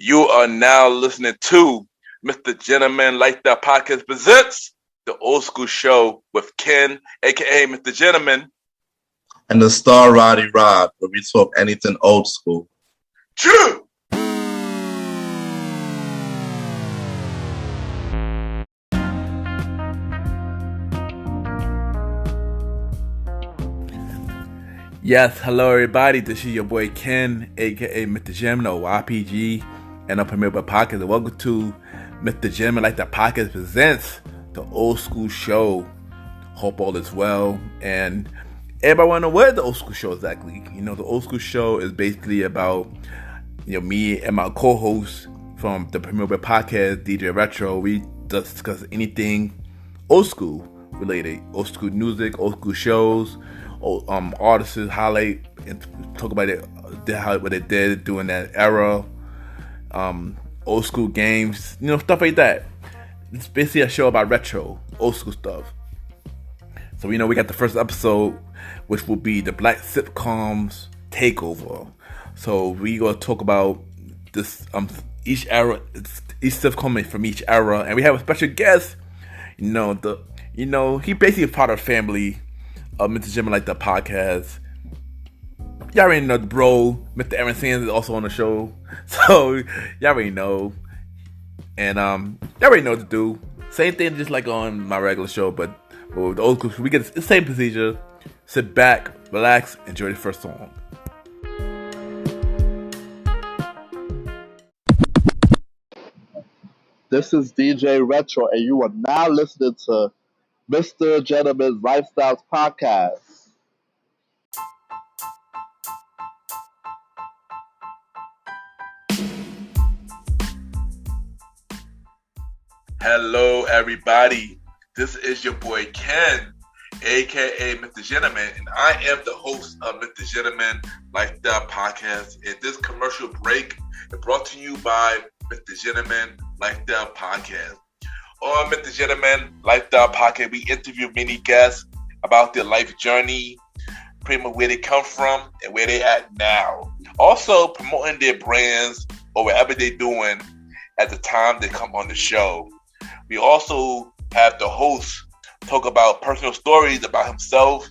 You are now listening to MrGentleman Like That Podcast presents the Old School Show with Ken, aka MrGentleman, and the star Roddy Rod, where we talk anything old school. True. Yes, hello everybody. This is your boy Ken, aka MrGentleman or YPG, and I'm Premier by Podcast. And welcome to MrGentleman Like That Podcast presents the Old School Show. Hope all is well, and everybody want to know what the Old School Show exactly. You know, the Old School Show is basically about me and my co-host from the Premier by Podcast, DJ Retro. We discuss anything old school related, old school music, old school shows. Artists highlight and talk about what they did during that era, old school games, stuff like that. It's basically a show about retro, old school stuff. So we got the first episode, which will be the Black Sitcoms Takeover. So we gonna talk about this each era, each sitcom from each era, and we have a special guest. He basically a part of the family. MrGentleman Like That Podcast. Y'all already know the bro, Mr. Aaron Sands, is also on the show. So y'all already know. And y'all already know what to do. Same thing just like on my regular show, but with the old school, we get the same procedure. Sit back, relax, enjoy the first song. This is DJ Retro, and you are now listening to MrGentleman's Lifestyles Podcast. Hello, everybody. This is your boy Ken, aka MrGentleman, and I am the host of MrGentleman Like That Podcast. And this commercial break is brought to you by MrGentleman Like That Podcast. On MrGentleman Like That Podcast, we interview many guests about their life journey, pretty much where they come from and where they at now. Also promoting their brands or whatever they're doing at the time they come on the show. We also have the host talk about personal stories about himself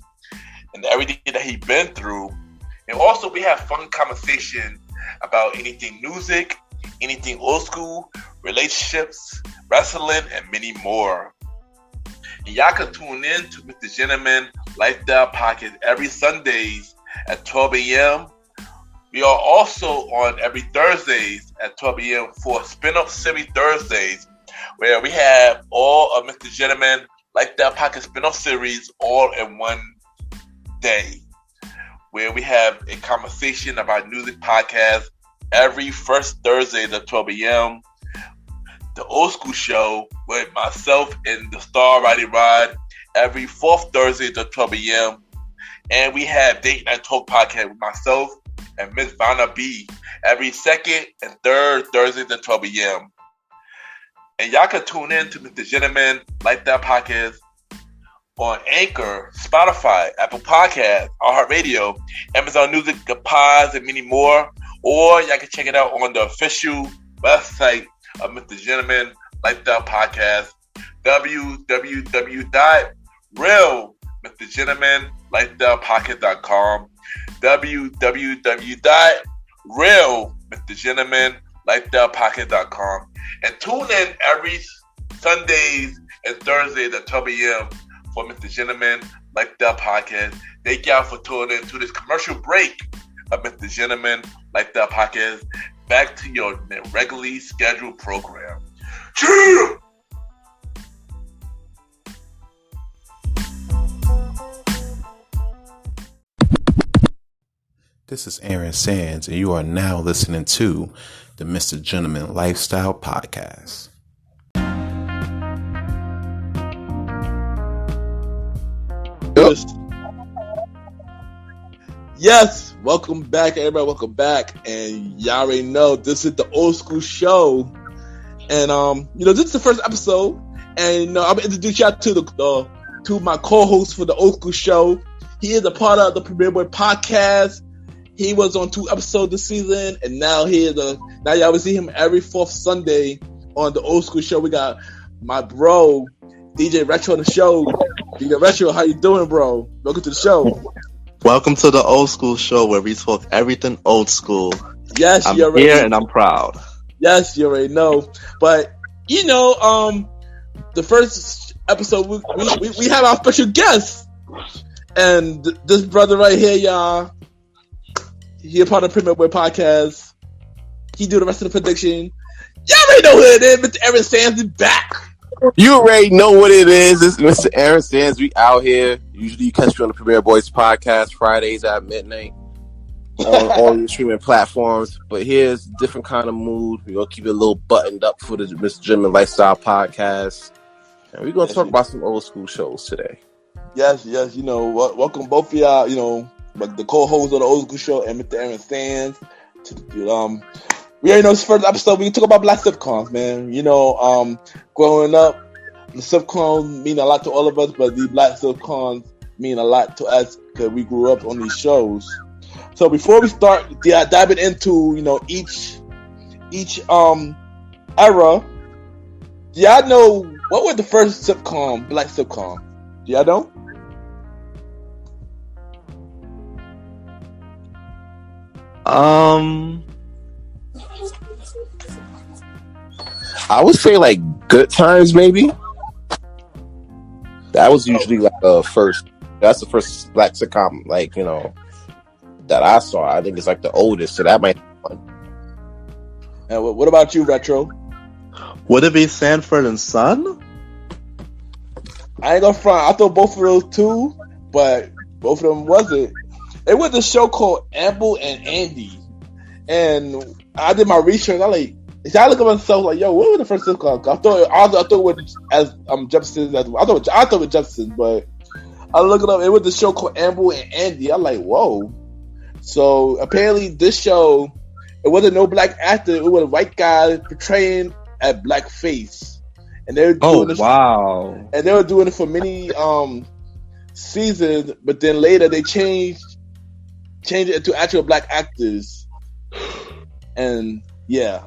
and everything that he's been through. And also we have fun conversation about anything music, anything old school, relationships, wrestling, and many more. And y'all can tune in to MrGentleman Like That Podcast every Sundays at 12 a.m. We are also on every Thursdays at 12 a.m. for Spin-Up Series Thursdays, where we have all of MrGentleman Like That Podcast spin-off series all in one day, where we have a conversation about music podcast every first Thursday at 12 a.m. The Old School Show with myself and the star Roddy Rod every fourth Thursday at 12 a.m. And we have Date Night Talk Podcast with myself and Miss Vanna B every second and third Thursday at 12 a.m. And y'all can tune in to MrGentleman Like That Podcast on Anchor, Spotify, Apple Podcasts, iHeartRadio, Amazon Music, the Pods, and many more. Or y'all can check it out on the official website of MrGentleman Like That Podcast, www.realmrgentlemanlikethatpodcast.com, www.realmrgentlemanlikethatpodcast.com, and tune in every Sundays and Thursdays at 12 a.m. for MrGentleman Like That Podcast. Thank y'all for tuning in to this commercial break of MrGentleman Like That Podcast. Back to your regularly scheduled program. Cheers! This is Aaron Sands, and you are now listening to the MrGentleman Lifestyle Podcast. Yes, welcome back, everybody. Welcome back, and y'all already know this is the Old School Show, and this is the first episode, and I'm gonna introduce y'all to my co-host for the Old School Show. He is a part of the Premier Boy Podcast. He was on 2 episodes this season, and now now y'all will see him every 4th Sunday on the Old School Show. We got my bro DJ Retro on the show. DJ Retro, how you doing, bro? Welcome to the show. Welcome to the Old School Show, where we talk everything old school. Yes, I'm you're here and I'm proud. Yes, you already know. But the first episode we have our special guest, and this brother right here, y'all. He a part of the Premier Boy podcast. He do the rest of the prediction. Y'all already know who it is. Mr. Aaron Sands is back. You already know what it is. This is Mr. Aaron Sands. We out here. Usually you catch me on the Premier Boys podcast Fridays at midnight on all your streaming platforms. But here's a different kind of mood. We're going to keep it a little buttoned up for the MrGentleman Lifestyle podcast. And we're going to talk about some old school shows today. Yes. Welcome both of y'all, like the co-host of the Old School Show and Mr. Aaron Sands. We already know this first episode. We can talk about black sitcoms, man. Growing up, the sitcoms mean a lot to all of us, but these black sitcoms mean a lot to us because we grew up on these shows. So before we start diving into each era, do y'all know what was the first black sitcom? Do y'all know? I would say like Good Times, maybe. That was usually like that's the first black sitcom, that I saw. I think it's like the oldest, so that might be fun. And what about you, Retro? Would it be Sanford and Son? I ain't gonna front. I thought both of those too, but both of them wasn't. It was a show called Amble and Andy, and I did my research. I look at myself like, yo, what was the first sitcom? I thought it was as Jeffersons. I thought it was Jeffersons, but I look it up. It was a show called Amble and Andy. I'm like, whoa. So apparently, this show, it wasn't no black actor. It was a white guy portraying a black face, and they were doing wow. And they were doing it for many seasons, but then later they changed it into actual black actors, and yeah.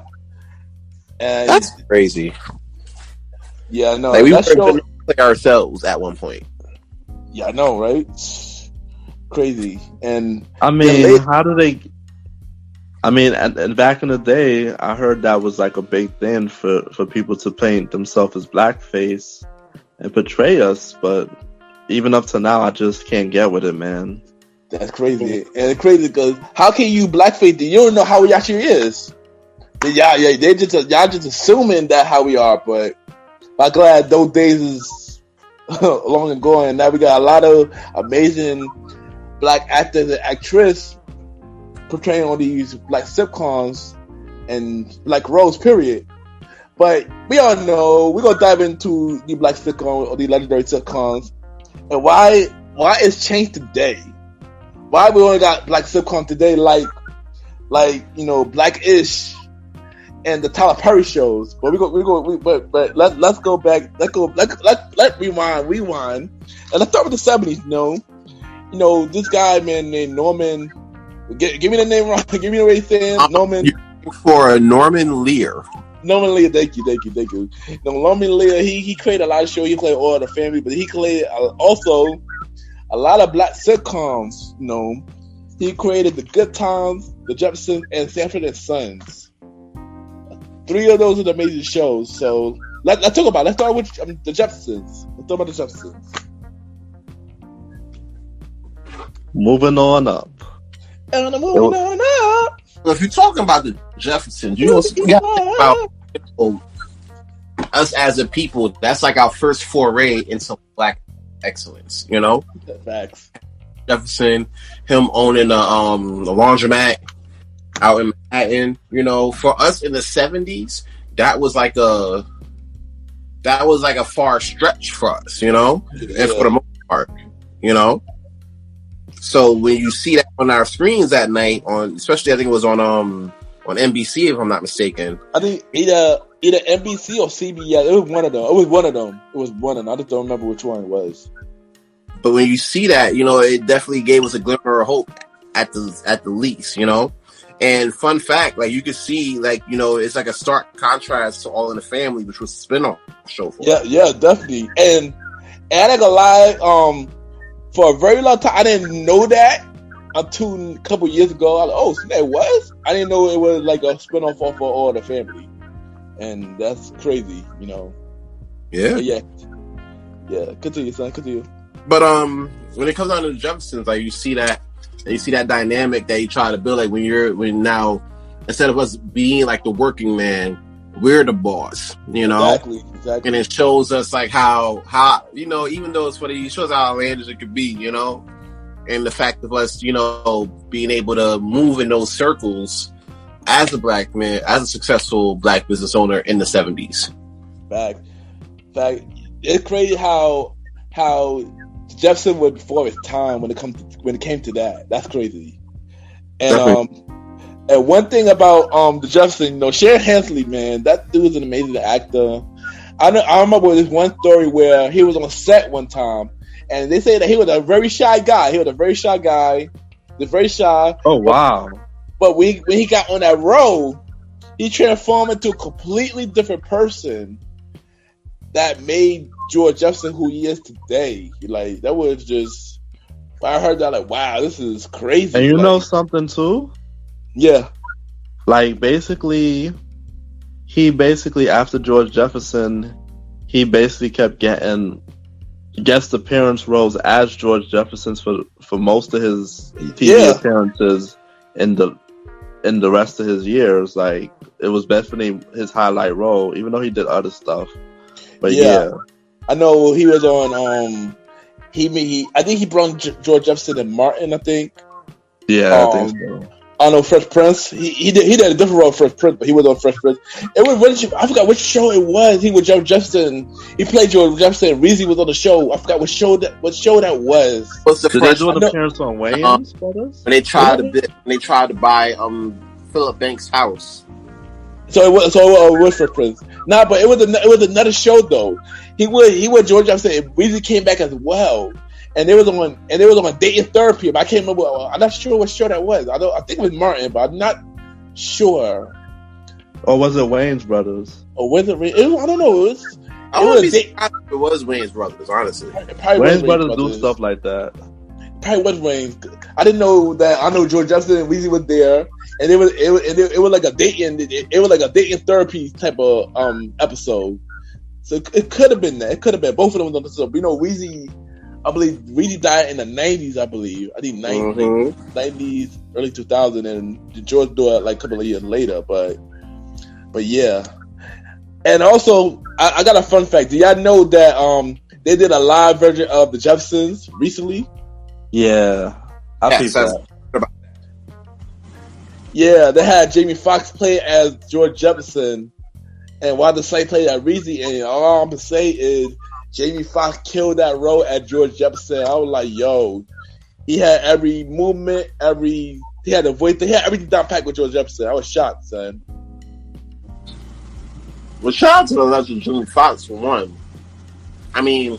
And that's crazy. Yeah, I know. Like we were going to play ourselves at one point. Yeah, I know, right? Crazy. And I mean, how do they? I mean, and back in the day, I heard that was like a big thing for people to paint themselves as blackface and portray us. But even up to now, I just can't get with it, man. That's crazy. And it's crazy because how can you blackface? You don't know how he actually is. Y'all just assuming that how we are, but I'm glad those days is long and gone. And now we got a lot of amazing black actors and actresses portraying on these black sitcoms and black roles, period. But we all know we're gonna dive into the black sitcoms or the legendary sitcoms and why it's changed today. Why we only got black sitcoms today, like Black-ish and the Tyler Perry shows, but let's go back. Let's rewind, and let's start with the 70s. This guy, man, named Norman. Give me the name wrong. Give me the way he's saying Norman. For Norman Lear. Norman Lear, thank you. Norman Lear, he created a lot of shows. He played All the Family, but he created also a lot of black sitcoms. He created The Good Times, The Jeffersons, and Sanford and Sons. 3 of those are the amazing shows. So let's talk about it. Let's start with the Jeffersons. Let's talk about the Jeffersons. Moving on up. And moving on up. Well, if you're talking about the Jeffersons, you also got to think about us as a people. That's like our first foray into black excellence. Facts. Jefferson, him owning a laundromat out in Manhattan, for us in the 70s, that was like a far stretch for us, and for the most part, So when you see that on our screens that night, especially I think it was on NBC if I'm not mistaken. I think either NBC or CBS. It was one of them. I just don't remember which one it was. But when you see that, it definitely gave us a glimmer of hope at the least, you know. And fun fact, like you can see, like, you know, it's like a stark contrast to All in the Family, which was a spin-off show for Yeah, definitely. And I ain't gonna lie, for a very long time I didn't know that until a couple years ago. I was like, oh, so that was? I didn't know it was like a spin-off of All in the Family. And that's crazy, you know. Yeah. But yeah. Continue, son. Continue. But when it comes down to the Jeffersons, like you see that dynamic that you try to build. Like when now, instead of us being like the working man, we're the boss. You know, exactly. And it shows us like how you know, even though it's funny, it shows how outlandish it could be. You know, and the fact of us, you know, being able to move in those circles as a black man, as a successful black business owner in the 70s. Fact. It's crazy how Jefferson was before his time when it came to that. That's crazy. And and one thing about the Jefferson, you know, Sharon Hensley, man, that dude is an amazing actor. I remember this one story where he was on set one time, and they say that he was a very shy guy. Very shy. Oh wow! But when he got on that role, he transformed into a completely different person that made George Jefferson who he is today. Like, that was just, I heard that, like, wow, this is crazy. And you know something too? Yeah. Like, basically, after George Jefferson, he basically kept getting guest appearance roles as George Jefferson for most of his TV appearances in the rest of his years. Like, it was definitely his highlight role, even though he did other stuff. But yeah. I know he was on. I think he brought George Jefferson and Martin. I think. Yeah, I think so. I don't know, Fresh Prince. He did a different role, Fresh Prince, but he was on Fresh Prince. It was I forgot which show it was. He was George Jefferson. He played George Jefferson. Reezy was on the show. I forgot what show that was. What's the Did they do an appearance on Wayans Brothers? When they tried to buy Philip Banks' house. So it was Fresh Prince. Nah, but it was another show though. He was George Jefferson. And Weezy came back as well, and they was on dating therapy. But I can't remember. I'm not sure what show that was. I think it was Martin, but I'm not sure. Or was it Wayans Brothers? Or was it? I don't know. It was Wayans Brothers. Honestly, Wayans Brothers do stuff like that. Probably was Wayans. I didn't know that. I know George Jefferson and Weezy was there. And it was like a dating therapy type of episode. So it could have been that. It could have been both of them was on the show. You know, Weezy died in the 90s, I believe. I think 90s, early 2000, and George died like a couple of years later. But yeah. And also, I got a fun fact. Do y'all know that they did a live version of the Jeffersons recently? Yeah, I think that. Yeah, they had Jamie Foxx play as George Jefferson, and Wanda Sykes played as Reezy. And all I'm gonna say is Jamie Foxx killed that role as George Jefferson. I was like, yo, he had every movement, he had a voice, he had everything down packed with George Jefferson. I was shocked, son. Well, shout out to the legend Jamie Foxx for one. I mean,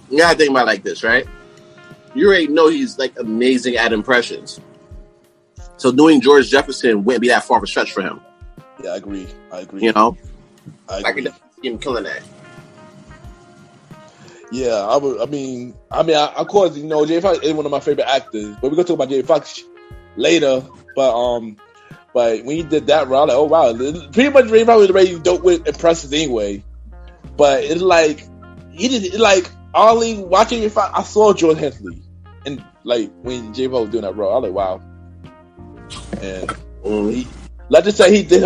you gotta think about it like this, right? You already know he's like amazing at impressions. So doing George Jefferson wouldn't be that far of a stretch for him. Yeah, I agree. You know? I can definitely see him killing that. Yeah, I mean, of course, you know, Jamie Foxx is one of my favorite actors. But we're gonna talk about Jamie Foxx later. But when he did that role, I was like, oh wow, pretty much Jamie Foxx was already dope with impressions anyway. But it's like only watching Jamie Foxx, I saw George Hensley, and like when Jamie Foxx was doing that role, I was like, wow. And let's just say he did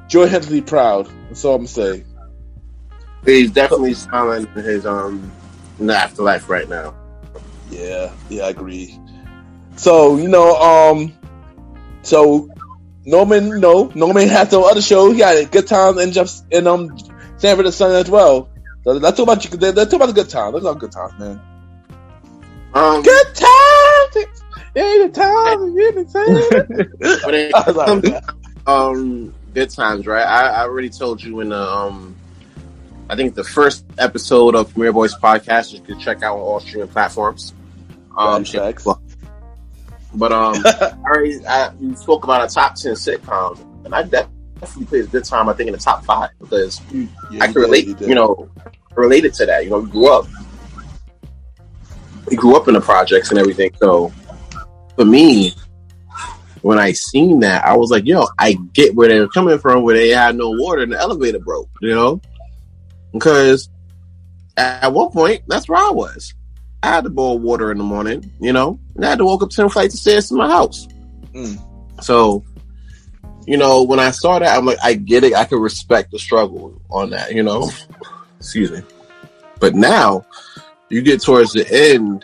George Hensley proud. That's all I'm gonna say. He's definitely smiling in his in the afterlife right now. Yeah, I agree. So you know, Norman had some other shows. He had Good Times and Sanford and Son as well. So let's talk about the Good Times. Let's talk about Good Times, man. Good Times. Yeah, the time Good Times, right? I already told you in the I think the first episode of Premier Boyz podcast you can check out on all streaming platforms. But you spoke about a top 10 sitcom, and I definitely played a good time. I think in the top 5 because I can relate. Related to that. We grew up in the projects and everything. So for me, when I seen that, I was like, yo, I get where they were coming from, where they had no water and the elevator broke, because at one point, that's where I was. I had to boil water in the morning, and I had to walk up 10 flights of stairs to my house. So, when I saw that, I'm like, I get it. I can respect the struggle on that, Excuse me. But now, you get towards the end,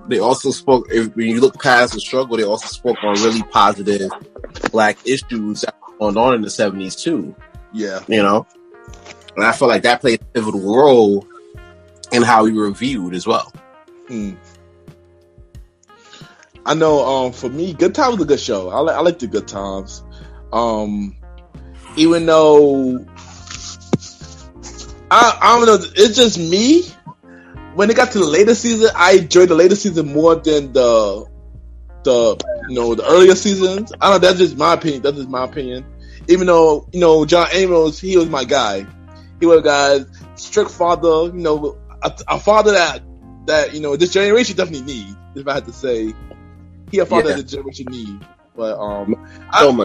they also spoke, when you look past the struggle, they also spoke on really positive Black issues that were going on in the 70s too. Yeah. And I feel like that played a pivotal role in how we were viewed as well. I know, for me, Good Times was a good show. I like the Good Times. Even though, I don't know, it's just me. When it got to the later season, I enjoyed the later season more than the earlier seasons. I don't know, that's just my opinion. Even though, John Amos, he was my guy. He was a guy, strict father, a father that this generation definitely needs, if I had to say. He a father that this generation needs. But I don't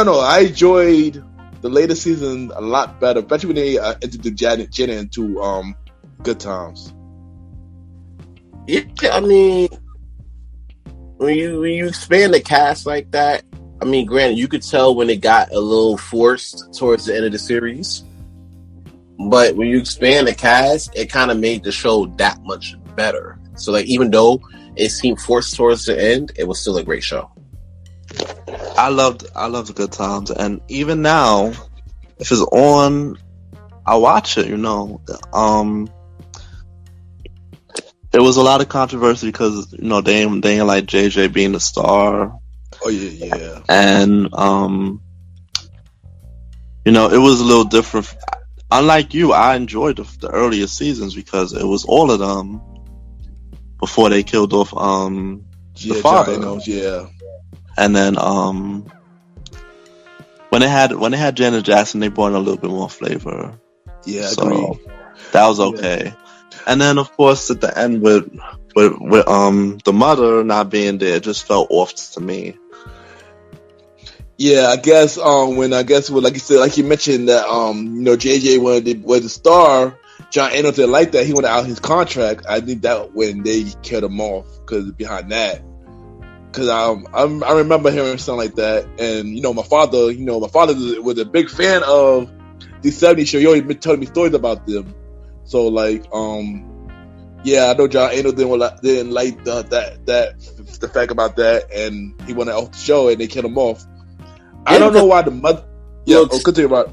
know. I enjoyed the later season a lot better, especially when they introduced Jenna into Good Times. Yeah, I mean, when you expand the cast like that, I mean, granted, you could tell when it got a little forced towards the end of the series, but when you expand the cast, it kind of made the show that much better. So, like, even though it seemed forced towards the end, it was still a great show. I loved the Good Times, and even now, if it's on, I watch it. It was a lot of controversy because they ain't like JJ being the star. Oh yeah. And it was a little different. Unlike you, I enjoyed the earlier seasons because it was all of them before they killed off the father. Yeah. And then when they had Janet Jackson, they brought in a little bit more flavor. Yeah, so agreed. That was okay. Yeah. And then of course at the end with the mother not being there, it just felt off to me. Yeah, I guess like you said, like you mentioned that JJ was the star. John Amos didn't like that. He wanted out his contract. I think that when they killed him off because behind that. Because I remember hearing something like that, and my father was a big fan of the 70s show. He always been telling me stories about them. So like, I know John Amos didn't like the fact about that, and he wanted off the show, and they killed him off. I don't know why the mother. Yeah, continue about.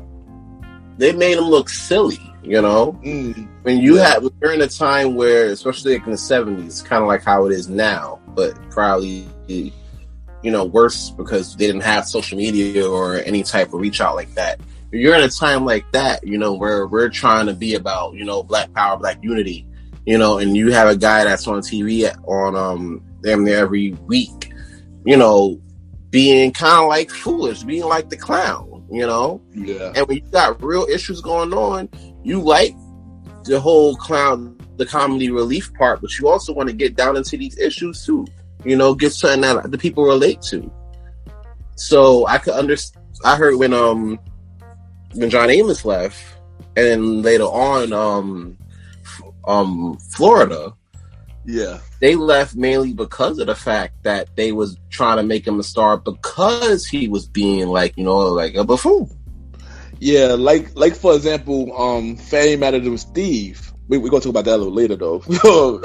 They made him look silly, When you're in a time where, especially like in the 70s, kind of like how it is now, but probably worse because they didn't have social media or any type of reach out like that. You're in a time like that, where we're trying to be about, Black power, Black unity, and you have a guy that's on TV on damn near every week, being kind of like foolish, being like the clown, Yeah. And when you got real issues going on, you like the whole clown, the comedy relief part, but you also want to get down into these issues too. Get something that the people relate to. So I could understand. I heard when John Amos left, and then later on, Florida. Yeah, they left mainly because of the fact that they was trying to make him a star because he was being like a buffoon. Yeah, like for example, Fanny Matter with Steve. We're gonna talk about that a little later, though.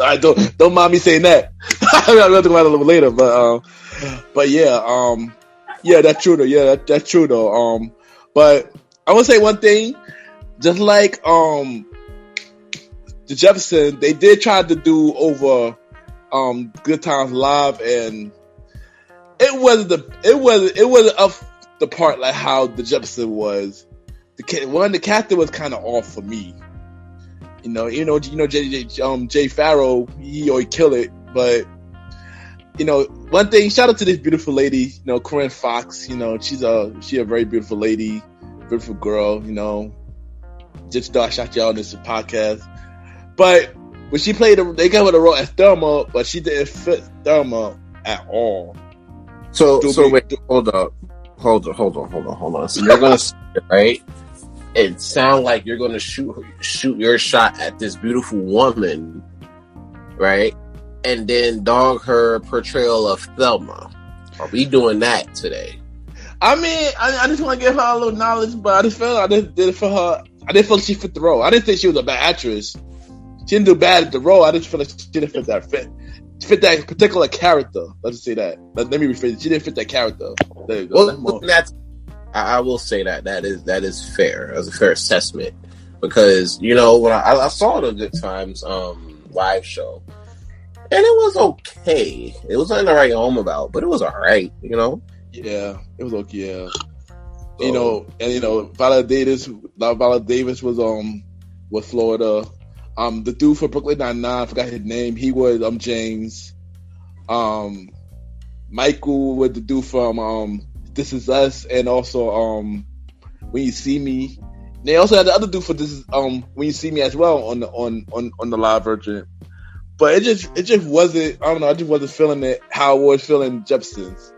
I don't mind me saying that. I'm gonna talk about it a little later, but yeah, that's true though. Yeah, that's true though. But I want to say one thing, just like the Jefferson, they did try to do over Good Times Live, and it wasn't up the part like how the Jefferson was. The captain was kind of off for me. Jay Farrow, he always kill it. But one thing, shout out to this beautiful lady, Corinne Fox. She a very beautiful lady, beautiful girl. Just thought I shot y'all on this podcast. But when she played, they gave her the role as Thelma, but she didn't fit Thelma at all. So wait, hold on. So you're gonna say, right? It sounds like you're gonna shoot your shot at this beautiful woman, right? And then dog her portrayal of Thelma. Are we doing that today? I mean, I just want to give her a little knowledge, but I just felt I did it for her. I didn't feel like she fit the role. I didn't think she was a bad actress. She didn't do bad at the role. I just feel like she didn't fit that particular character. Let's just say that. Let me rephrase it. She didn't fit that character. There you go. Well, I will say that is fair. That's a fair assessment because when I saw the Good Times live show, and it was okay. It was nothing to write home about, but it was alright. Yeah, it was okay. Yeah. And Viola Davis was Florida. The dude for Brooklyn Nine-Nine, I forgot his name. He was James. Michael was the dude from This Is Us, and also When You See Me. They also had the other dude for This Is When You See Me as well on the live version. But it just wasn't. I don't know. I just wasn't feeling it how I was feeling Jefferson's.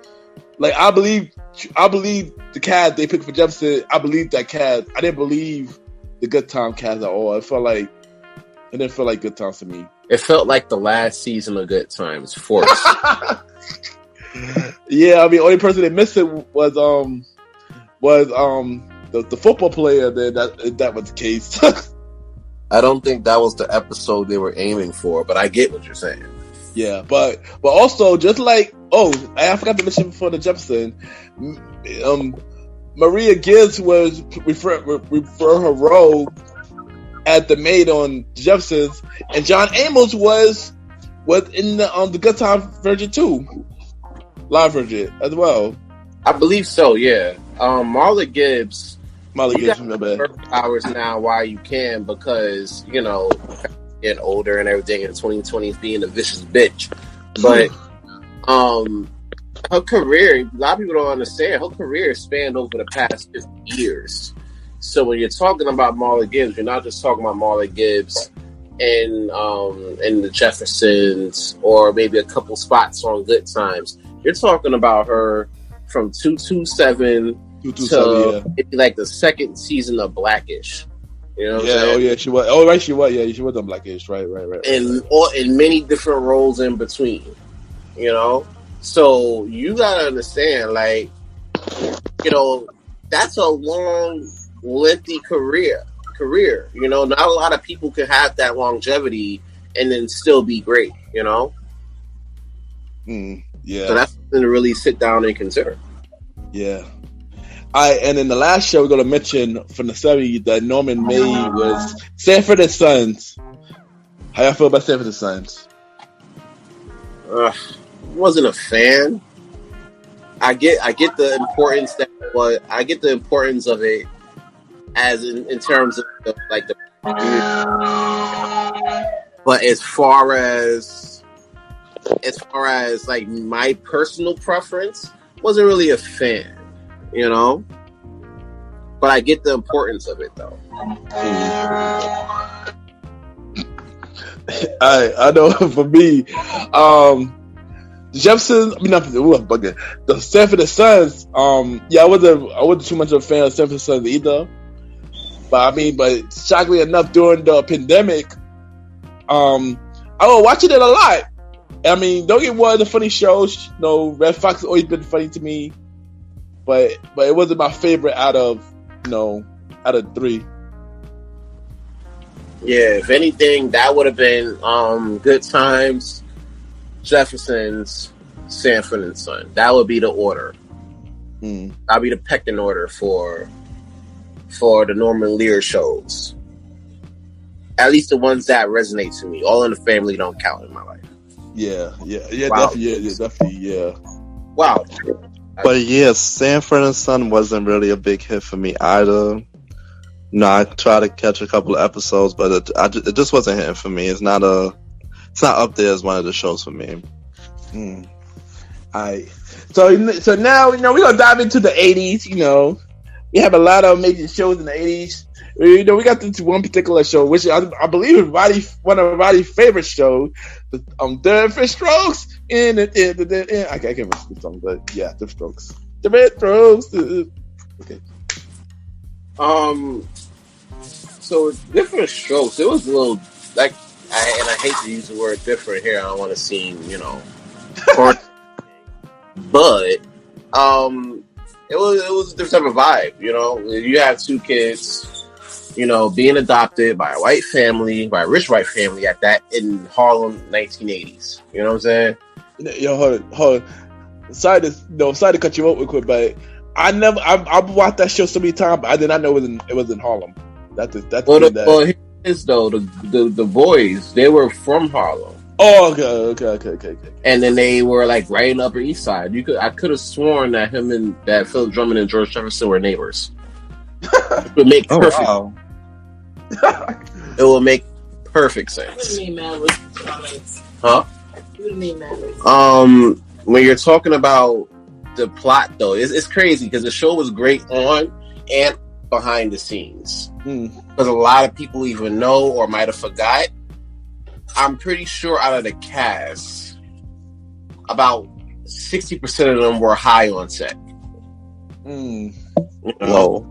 Like I believe the cast they picked for Jefferson. I believe that cast. I didn't believe the Good Time cast at all. It didn't feel like Good Times to me. It felt like the last season of Good Times forced. Yeah, I mean, only person that missed it was the football player. That was the case. I don't think that was the episode they were aiming for, but I get what you're saying. Yeah, but also just like I forgot to mention before the Jefferson, Maria Gibbs was refer her role as the maid on Jefferson's, and John Amos was in the Good Time version too, live version as well. I believe so. Yeah, Marla Gibbs. My bad. Hours now while you can because getting older and everything in 2020s being a vicious bitch, but her career, a lot of people don't understand, her career spanned over the past 50 years. So when you're talking about Marla Gibbs, you're not just talking about Marla Gibbs in the Jeffersons or maybe a couple spots on Good Times. You're talking about her from 227 to maybe like the second season of Blackish. You know what I'm saying? Oh yeah, she was. Oh right, she was. Yeah, she was on Blackish. Right. And in many different roles in between. So you gotta understand, like, that's a long, lengthy career. Not a lot of people can have that longevity and then still be great. Yeah. So that's something to really sit down and consider. Yeah. And in the last show, we're going to mention from the 70s that Norman made was Sanford and Sons. How y'all feel about Sanford and Sons? Wasn't a fan. I get the importance I get the importance of it as in terms of the but as far as like my personal preference, wasn't really a fan. But I get the importance of it, though. I know for me, the Jeffersons. I mean, the Sanford and Sons. I wasn't too much of a fan of Sanford and Sons either. But shockingly enough, during the pandemic, I was watching it a lot. I mean, don't get one of the funny shows. Red Fox has always been funny to me. But it wasn't my favorite out of three. Yeah, if anything, that would have been Good Times, Jefferson's, Sanford and Son. That would be the order. That'd be the pecking order for the Norman Lear shows. At least the ones that resonate to me. All in the Family don't count in my life. Yeah, wow. definitely, yeah. Wow. But yeah, Sanford and Son wasn't really a big hit for me either. No, I tried to catch a couple of episodes, but it just wasn't hitting for me. It's not up there as one of the shows for me. Alright. So now, we're going to dive into the 80s, We have a lot of amazing shows in the 80s. We got this one particular show, which I believe is one of Roddy's favorite shows, Different Strokes. I can't remember the song, but yeah, Different Strokes. Different Strokes. Okay. So Different Strokes, it was a little, like, and I hate to use the word different here, I don't want to seem, but, it was a different type of vibe, You have two kids, being adopted by a rich white family at that in Harlem, 1980s. You know what I'm saying? Yo, hold on. Sorry to cut you off real quick, but I've watched that show so many times, but I did not know it was in Harlem. Well, here it is though. The Boyz, they were from Harlem. Oh, okay. And then they were like right in the Upper East Side. I could have sworn that that Philip Drummond and George Jefferson were neighbors. It would make perfect. Wow. It will make perfect sense. Huh? When you're talking about the plot, though, it's crazy because the show was great on and behind the scenes. Because a lot of people even know or might have forgot. I'm pretty sure out of the cast, about 60% of them were high on set. Whoa.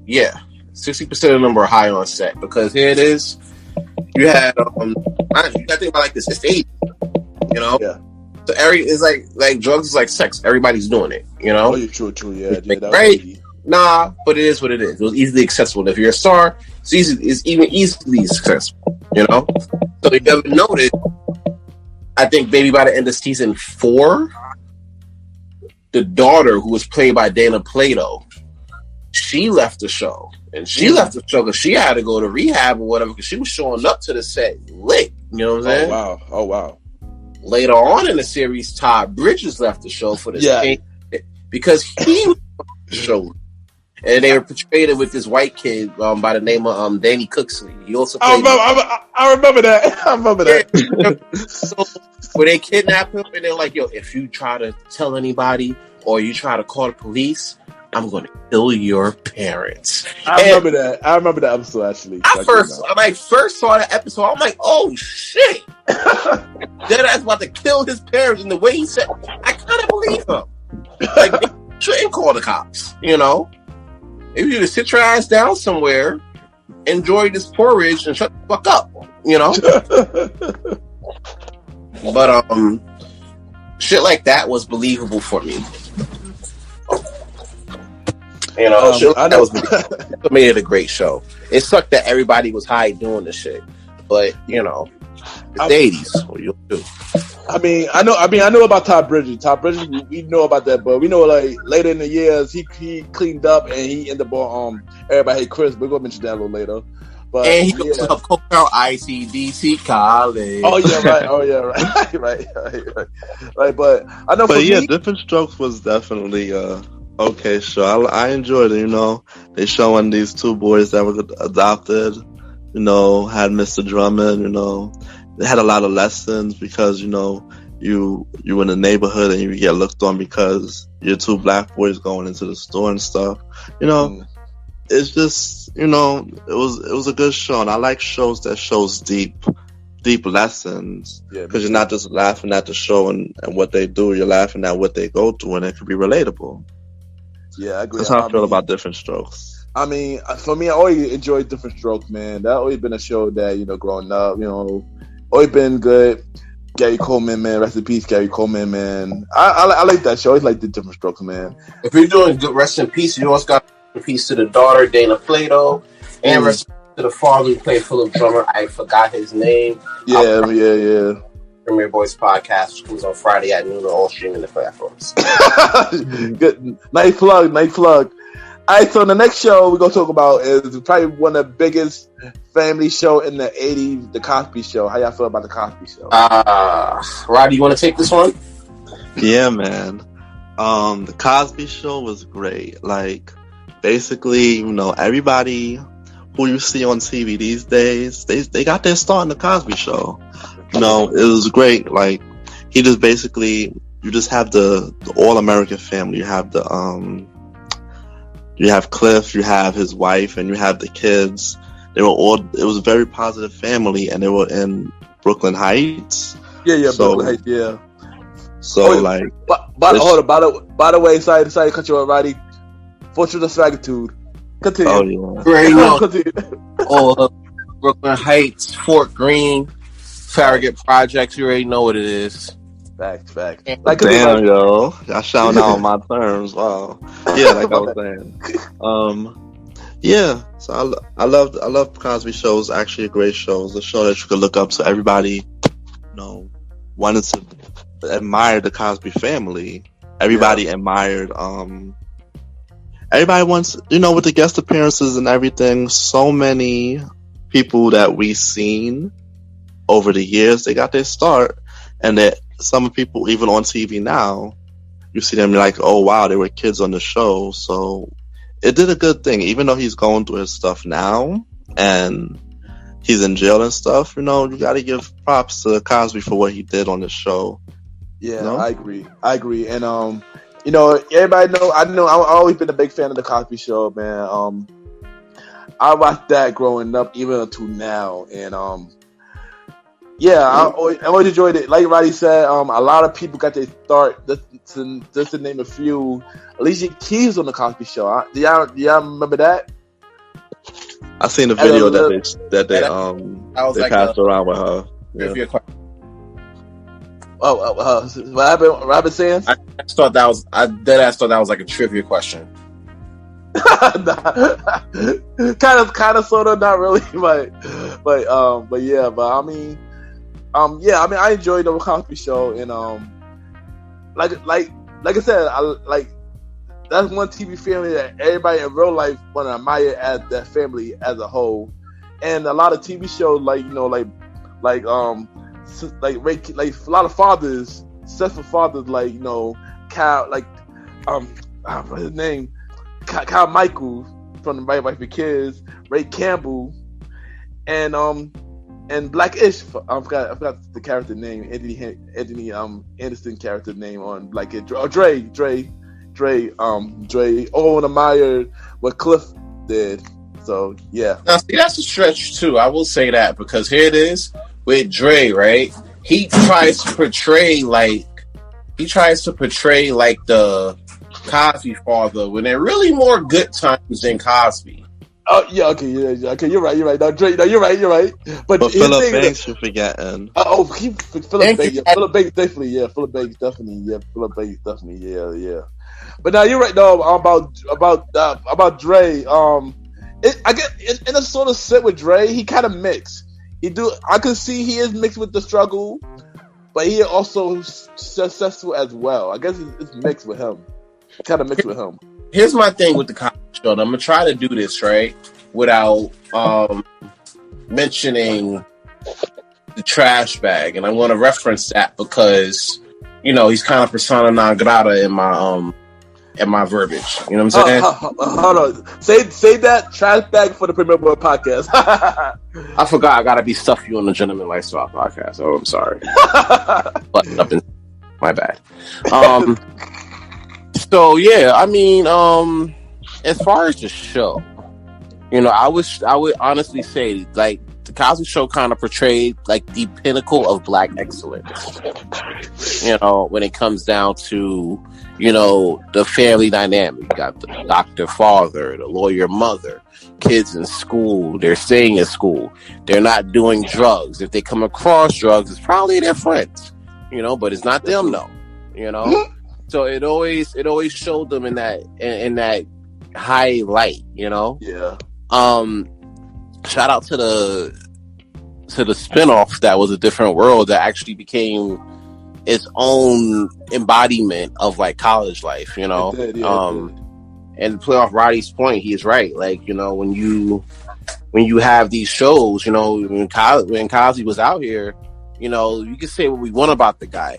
Yeah, 60% of them were high on set because here it is. You had, you gotta think about like this. It's the 80s, Yeah. So it's like drugs is like sex. Everybody's doing it, Oh, you're true. Yeah, right? Nah, but it is what it is. It was easily accessible. If you're a star, it's even easily accessible, So you ever noticed, I think maybe by the end of season 4, the daughter, who was played by Dana Plato, she left the show. And she left the show because she had to go to rehab or whatever because she was showing up to the set lit. You know what I'm saying? Oh, wow. Later on in the series, Todd Bridges left the show for this thing because he was on the show. And they were portrayed it with this white kid by the name of Danny Cooksley. He also played. I remember that. So when they kidnapped him, and they're like, "Yo, if you try to tell anybody or you try to call the police, I'm going to kill your parents." I remember that episode actually. When I first saw that episode, I'm like, "Oh shit!" Deadass about to kill his parents, and the way he said, I kind of believe him. Like, they shouldn't call the cops, If you just sit your ass down somewhere, enjoy this porridge, and shut the fuck up, But shit like that was believable for me. Shit like that was believable. That made it a great show. It sucked that everybody was high doing the shit, but it's the 80s. What you do? I know about Todd Bridges. Todd Bridges, we know about that, but we know like later in the years he cleaned up and he ended up on Everybody Hate Chris. We're gonna mention that a little later. But and he goes to ICDC college. Oh yeah, right. But I know. But Different Strokes was definitely okay show. I enjoyed it. They showing these two boys that were adopted. Had Mr. Drummond. They had a lot of lessons because, you in the neighborhood and you get looked on because you're two black boys going into the store and stuff. It's just, it was a good show. And I like shows that shows deep lessons because you're not just laughing at the show and what they do. You're laughing at what they go through and it can be relatable. Yeah, I agree. That's how I feel about Different Strokes. For me, I always enjoyed Different Strokes, man. That always been a show that, growing up, always been good. Gary Coleman, man. Rest in peace, Gary Coleman, man. I like that show. I always like the Different Strokes, man. If you're doing good rest in peace, you also got rest in peace to the daughter, Dana Plato, and rest in peace to the father who played Philip Drummer. I forgot his name. Yeah. Premier Boyz podcast, which comes on Friday at noon on all streaming platforms. Good. Nice plug. All right, so the next show we're going to talk about is probably one of the biggest family show in the 80s, The Cosby Show. How y'all feel about The Cosby Show? Roddy, you want to take this one? Yeah, man. The Cosby Show was great. Like, basically, everybody who you see on TV these days, they got their start in the Cosby Show. You know, it was great. Like, he just basically, you just have the all American family. You have you have Cliff, you have his wife, and you have the kids. They were all. It was a very positive family, and they were in Brooklyn Heights. Yeah, So- Brooklyn Heights, yeah. So Oh, like, Hold on. By the way, sorry to cut you off, Roddy. Fortune of Swagitude. Continue. oh yeah, Very well. Continue. All Brooklyn Heights, Fort Greene, Farragut Projects. You already know what it is. Facts. Like, damn, yo, y'all shouting out on my terms. Wow, yeah, like I was saying. Yeah, so I love Cosby Shows. Actually, a great show. It's a show that you could look up. So everybody, you know, wanted to admire the Cosby family. Everybody admired. Everybody wants, you know, with the guest appearances and everything. So many people that we seen over the years, they got their start, and that some people even on TV now, you see them like, oh wow, they were kids on the show. So it did a good thing, even though he's going through his stuff now and he's in jail and stuff. You know, you got to give props to Cosby for what he did on the show. Yeah, No? I agree. And you know, everybody know. I've always been a big fan of the Cosby Show, man. I watched that growing up, even until now, and yeah, I always enjoyed it. Like Roddy said, a lot of people got their start. Just to name a few, Alicia Keys on the Cosby Show. Do y'all remember that? I seen the video that they passed around with her. Trivia question. What happened? Robert Sands? I thought that was. I deadass thought that was like a trivia question. kind of, sort of, not really, but yeah. But I mean, I enjoyed the Cosby Show, and like I said, that's one TV family that everybody in real life want to admire as that family as a whole, and a lot of TV shows like a lot of fathers, successful fathers like Kyle, what's his name, Kyle Michaels from the Right Wife for Kids, Ray Campbell, and Blackish. I forgot the character name, Anthony Anderson character name on Black Ish. Oh, Dre. Owen admired what Cliff did. So yeah. Now see, that's a stretch too. I will say that, because here it is with Dre, right? He tries to portray like the Cosby father when they're really more good times than Cosby. Oh yeah, okay, you're right. No, Dre, no, you're right. But Philip Banks, you're forgetting. Philip Banks definitely, yeah. Philip Banks definitely, yeah. But now you're right, though, about Dre. I get in a sort of set with Dre. He kind of mixed. I can see he is mixed with the struggle, but he also successful as well. I guess it's mixed with him. Kind of mixed with him. Here's my thing with the Cosby Show. And I'm gonna try to do this right without mentioning the trash bag, and I want to reference that because he's kind of persona non grata in my verbiage. You know what I'm saying? Hold on. Say that trash bag for the Premier Boy podcast. I forgot. I gotta be stuffy on the Gentleman Lifestyle podcast. Oh, I'm sorry. Button up in my bad. So yeah, I mean, as far as the show, I would honestly say like the Cosby Show kind of portrayed like the pinnacle of Black excellence. When it comes down to the family dynamic. You got the doctor father, the lawyer mother, kids in school. They're staying in school. They're not doing drugs. If they come across drugs, it's probably their friends. But it's not them, though. So it always showed them in that high light. Yeah. Shout out to the spinoff that was A Different World that actually became its own embodiment of like college life, It did, yeah, and to play off Roddy's point, he's right. Like, when you have these shows, when Cosby was out here, you can say what we want about the guy.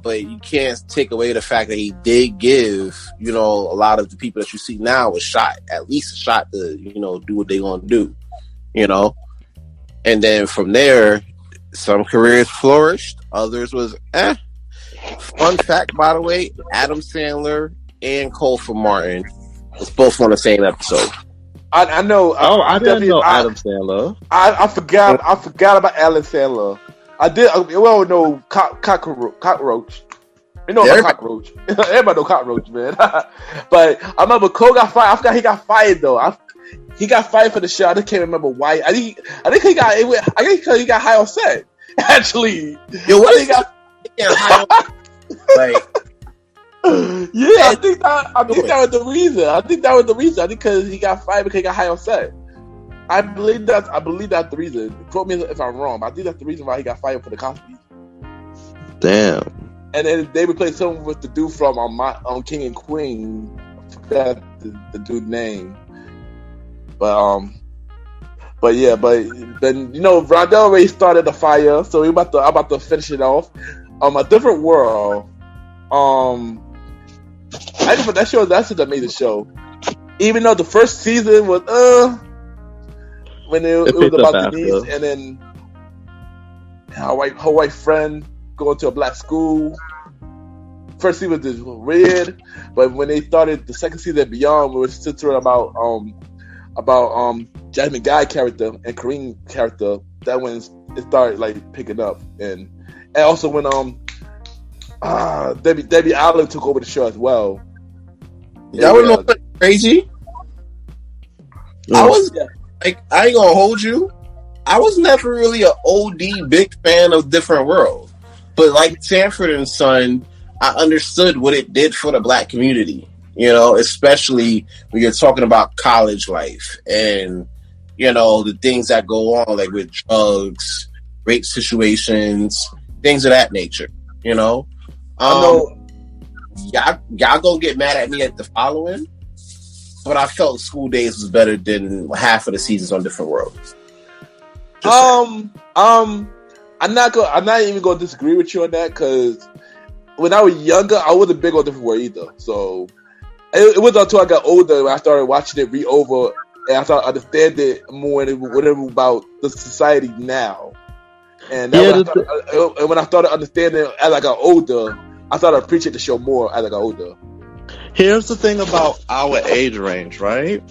but you can't take away the fact that he did give, a lot of the people that you see now at least a shot to, do what they want to do, and then from there, some careers flourished, others was Fun fact, by the way, Adam Sandler and Colfer Martin was both on the same episode. I know. I didn't know Adam Sandler. I forgot about Adam Sandler. I did. Well, no, cockroach. You know about cockroach. Everybody know cockroach, man. But I remember Cole got fired. I forgot he got fired though. He got fired for the show. I just can't remember why. I think he got high on set. Actually, yo, what is he got high on? Like, yeah, I think that was the reason. I think because he got fired because he got high on set. I believe that's the reason. Quote me if I'm wrong, but I think that's the reason why he got fired for the Cosby. Damn. And then they replaced him with the dude from King and Queen. I forgot the dude's name. But Rondell already started the fire, so we're about to finish it off. A Different World. That's an amazing show. Even though the first season was when it was about Denise, and then her white friend going to a black school. First season was just weird, but when they started the second season and beyond, we were centered about Jasmine Guy character and Kareem character. That when it started like picking up, and also when Debbie Allen took over the show as well. That was not crazy. I was like, I ain't gonna hold you. I was never really an OD big fan of Different World, but like Sanford and Son, I understood what it did for the black community. Especially when you're talking about college life and the things that go on, like with drugs, rape situations, things of that nature. I know y'all gonna get mad at me at the following, but I felt School Days was better than half of the seasons on Different Worlds. I'm not even gonna disagree with you on that, because when I was younger, I wasn't big on Different World either. So it wasn't until I got older when I started watching it re-over and I started understanding it more and whatever about the society now. And when I started understanding it as I got older, I started appreciating the show more as I got older. Here's the thing about our age range, right?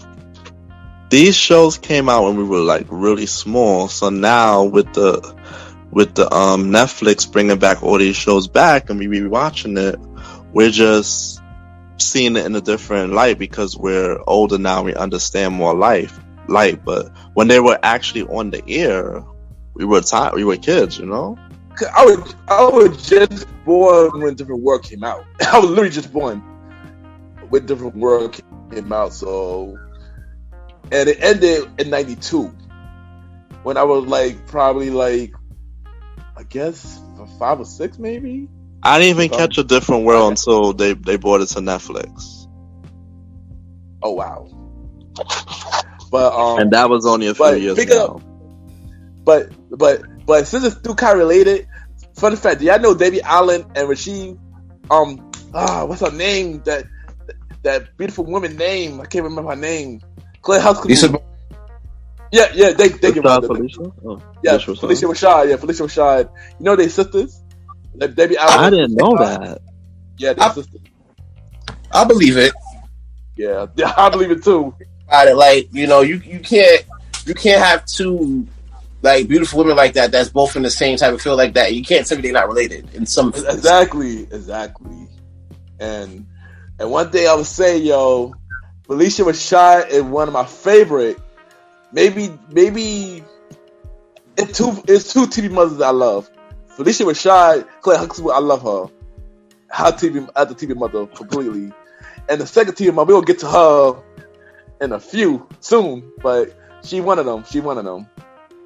These shows came out when we were like really small. So now with the Netflix bringing back all these shows back and we rewatching it, we're just seeing it in a different light because we're older now. We understand more life. But when they were actually on the air, we were kids, I was just born when Different World came out. I was literally just born when Different World came out. So, and it ended in '92 when I was probably I guess 5 or 6 maybe. I didn't even catch A Different World until they brought it to Netflix. Oh wow! But and that was only a few years ago. But since it's still kind of related, fun fact: do y'all know Debbie Allen and Rasheed? What's her name? That beautiful woman name? I can't remember her name. Claire Huxtable. Yeah. They give her Felicia. Felicia Rashad. Yeah, Felicia Rashad. They sisters. Debbie Allen. I didn't know that. Yeah, they're sisters. I believe it. Yeah, I believe it too. You can't have two beautiful women like that. That's both in the same type of field like that. You can't tell me they're not related in some. Exactly. And one thing I would say, Felicia Rashad is one of my favorite. Maybe it's two TV mothers I love. Felicia Rashad, Claire Huxtable, I love her. Her TV mother completely. And the second TV mother, we'll get to her in a few soon, but she one of them.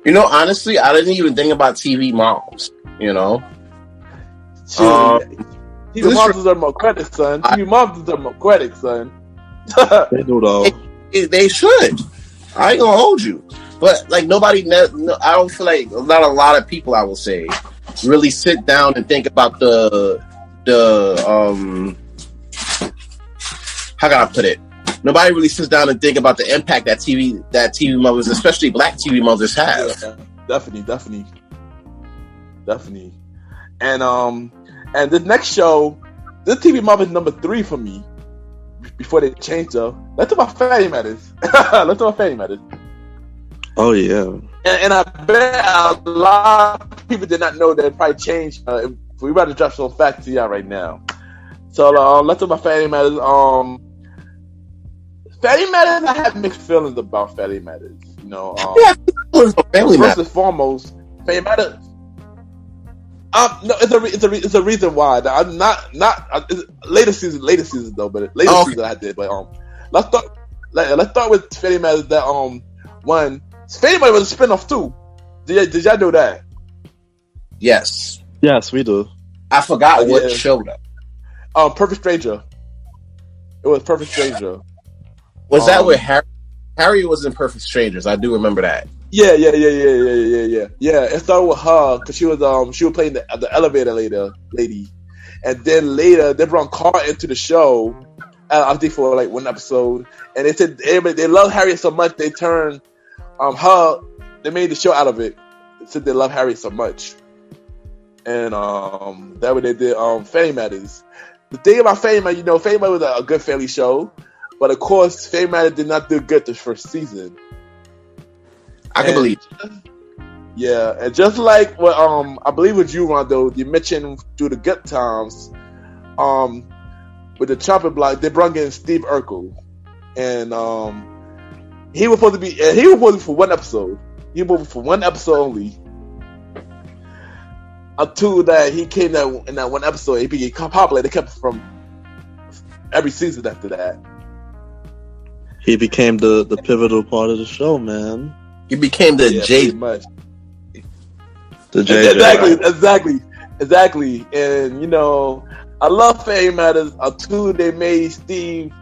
Honestly, I didn't even think about TV moms. TV moms deserve more credit, son. TV moms deserve more credit, son. They do though. They should. I ain't gonna hold you, but nobody. I don't feel like not a lot of people. I will say really sit down and think about the how can I put it? Nobody really sits down and think about the impact that TV mothers, especially black TV mothers, have. Yeah, definitely. And this next show, this TV mom is number 3 for me. Before they changed her, let's talk about Family Matters. Oh yeah. And I bet a lot of people did not know that it probably changed. We about to drop some facts to y'all right now. So let's talk about Family Matters. Family Matters, I have mixed feelings about Family Matters. You know, first and foremost, Family Matters. No, it's a reason why. I'm not later seasons though, but later season I did. But let's start with Family Matters. That one Family Matters was a spinoff too. Did y'all know that? Yes, we do. I forgot what show though. Perfect Stranger. It was Perfect Stranger. Was that with Harry? Harry was in Perfect Strangers. I do remember that. Yeah. It started with her because she was playing the elevator lady, and then later they brought Carl into the show. I think for like one episode, and they said they love Harry so much they turned her. They made the show out of it. They said they love Harry so much, and that way they did Family Matters. The thing about Family Matters, Family Matters was a good family show, but of course Family Matters did not do good the first season. I can believe. Yeah, and just like what I believe with you, Rondo, you mentioned through the good times, with the chopping block, they brought in Steve Urkel, and he was supposed to be for one episode. He was for one episode only. Until that he came in that one episode, he became popular. They kept him from every season after that. He became the pivotal part of the show, man. He became the J. Much. The J. Exactly. And I love Family Matters until they made Steve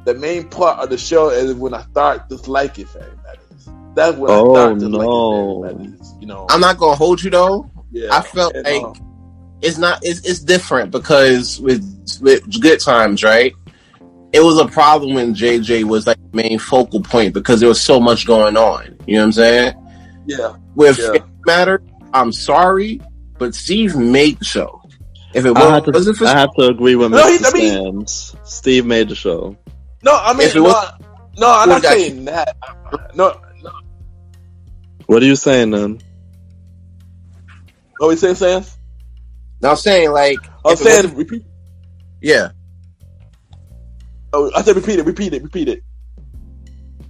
the main part of the show. And when I start disliking Family Matters, that's when I start disliking Family Matters. I'm not gonna hold you though. Yeah, I felt like it's different because with Good Times, right? It was a problem when JJ was like the main focal point because there was so much going on. You know what I'm saying? Yeah. With Family Matters, I'm sorry, but Steve made the show. If it wasn't for I have to agree with Mr. Sands. Steve made the show. No, I mean, I'm not saying that. No. What are you saying then? What are you saying, Sands? No, I'm saying repeat. Yeah. Oh, I said repeat it.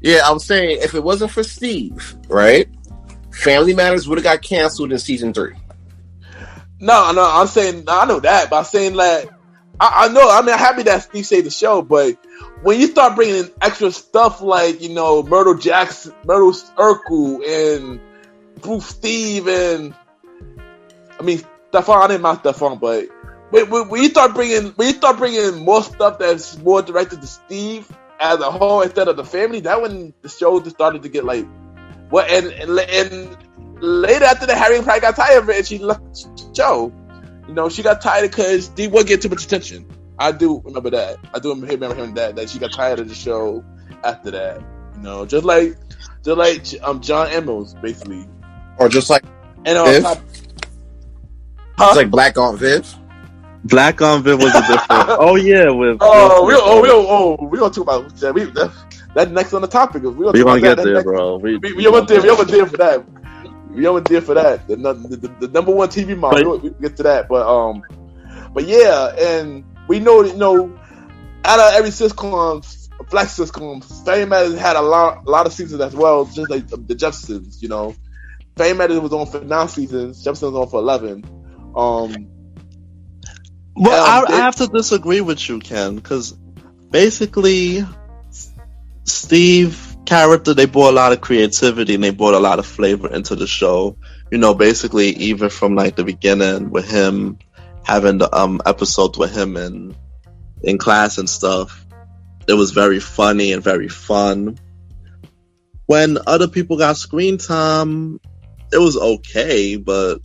Yeah, I was saying if it wasn't for Steve, right? Family Matters would have got canceled in season 3. No, I'm saying I know that, but I'm saying like I know. I mean, I'm happy that Steve saved the show, but when you start bringing in extra stuff like Myrtle Jackson, Myrtle Urkel, and Bruce Steve, and I mean Stefan. I didn't mind Stefan, but when you start bringing more stuff that's more directed to Steve as a whole instead of the family, that when the show just started to get like what and later after that, Harry probably got tired of it and she left the show. She got tired because Steve wasn't getting too much attention. I do remember that. I do remember hearing that she got tired of the show after that. Just like John Amos basically, or just like Viv? It's like Black Aunt Viv. Black on Viv was a different. Oh yeah, with we gonna talk about that next on the topic. We gonna get there, bro. We over there for that. We over there for that. The number one TV model. We get to that, but yeah, and we know out of every sitcom, black sitcoms, Family Matters had a lot of seasons as well, just like the Jeffersons. Family Matters was on for 9 seasons. Jeffersons was on for 11. Well, I have to disagree with you, Ken, because basically Steve character, they brought a lot of creativity and they brought a lot of flavor into the show. Basically even from like the beginning with him having the episodes with him in class and stuff, it was very funny and very fun. When other people got screen time, it was okay, but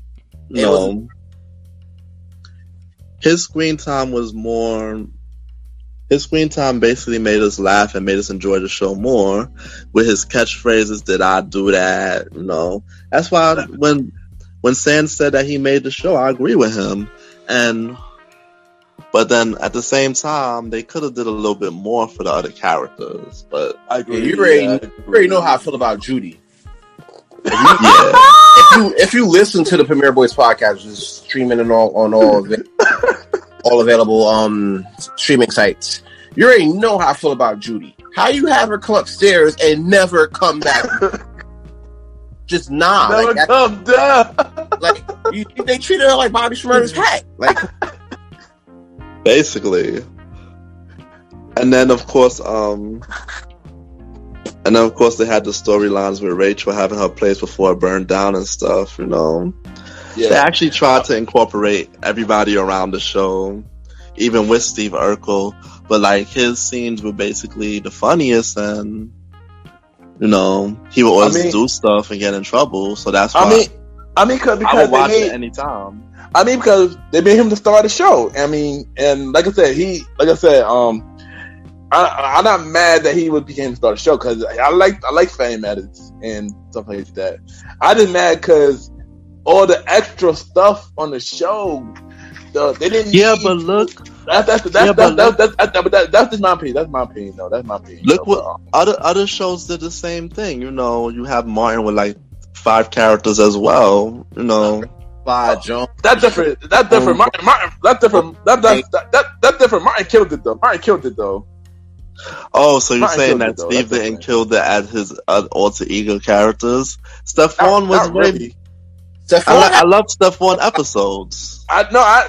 his screen time was more. His screen time basically made us laugh and made us enjoy the show more with his catchphrases. Did I do that? You know, that's why when Sans said that he made the show, I agree with him. But then at the same time, they could have did a little bit more for the other characters. But I agree. You already know how I feel about Judy. Yeah. If you listen to the Premier Boys podcast, which is streaming on all available streaming sites, you already know how I feel about Judy. How you have her come upstairs and never come back? Just never like come down. Like they treated her like Bobby Shmurda's hat. Like basically. And then of course they had the storylines with Rachel having her place before it burned down and stuff, you know. Yeah. They actually tried to incorporate everybody around the show, even with Steve Urkel, but like his scenes were basically the funniest, and you know he would always do stuff and get in trouble. So that's why because I would watch it anytime. Because they made him the star of the show. And like I said, I'm not mad that he became the star of the show because I like Fame Matters and stuff like that. I just mad because all the extra stuff on the show, they didn't. Yeah, but look, that's just my opinion. That's my opinion, though. That's my opinion. Look, what other shows did the same thing. You know, you have Martin with like 5 characters as well. You know, That's different. That's different. Martin. That's different. That's different. Martin killed it though. Oh, so you're saying that Steve didn't kill the as his alter ego characters? Stephon was really. I love Stephon episodes. I love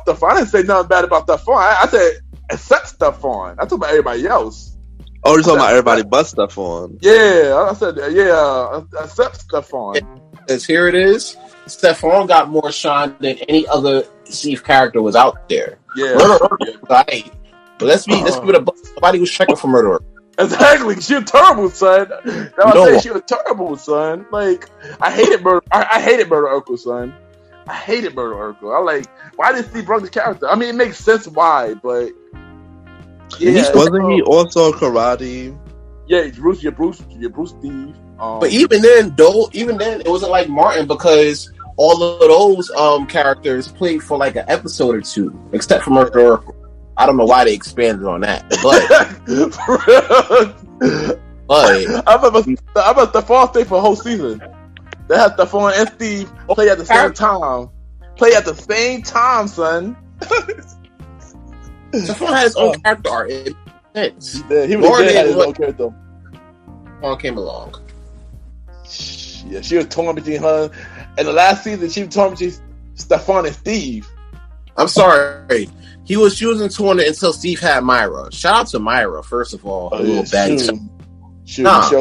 Stephon. I didn't say nothing bad about Stephon. I said except Stephon. I talked about everybody else. Oh, you're talking about everybody but Stephon. Yeah, I said except Stephon. As here it is. Stephon got more shine than any other Steve character was out there. Yeah. Right. But let's be the somebody was checking for murder. Exactly, she was terrible, son. That's why I say she was terrible, son. Like I hated Murder Urkel, son. I hated Murder Urkel. I like why did Steve bring this character? I mean, it makes sense why, but yeah, wasn't he also a karate? Yeah, Bruce Steve. But even then, it wasn't like Martin because all of those characters played for like an episode or two, except for Murder Urkel. I don't know why they expanded on that, but I remember Stephon stayed for a whole season. They had Stephon and Steve play at the same time. Son. Stephon had his own character art. He had his own character. Stephon came along. Yeah, she was torn between her. And the last season, she was torn between Stephon and Steve. I'm sorry. She was in torn until Steve had Myra. Shout out to Myra, first of all. Michelle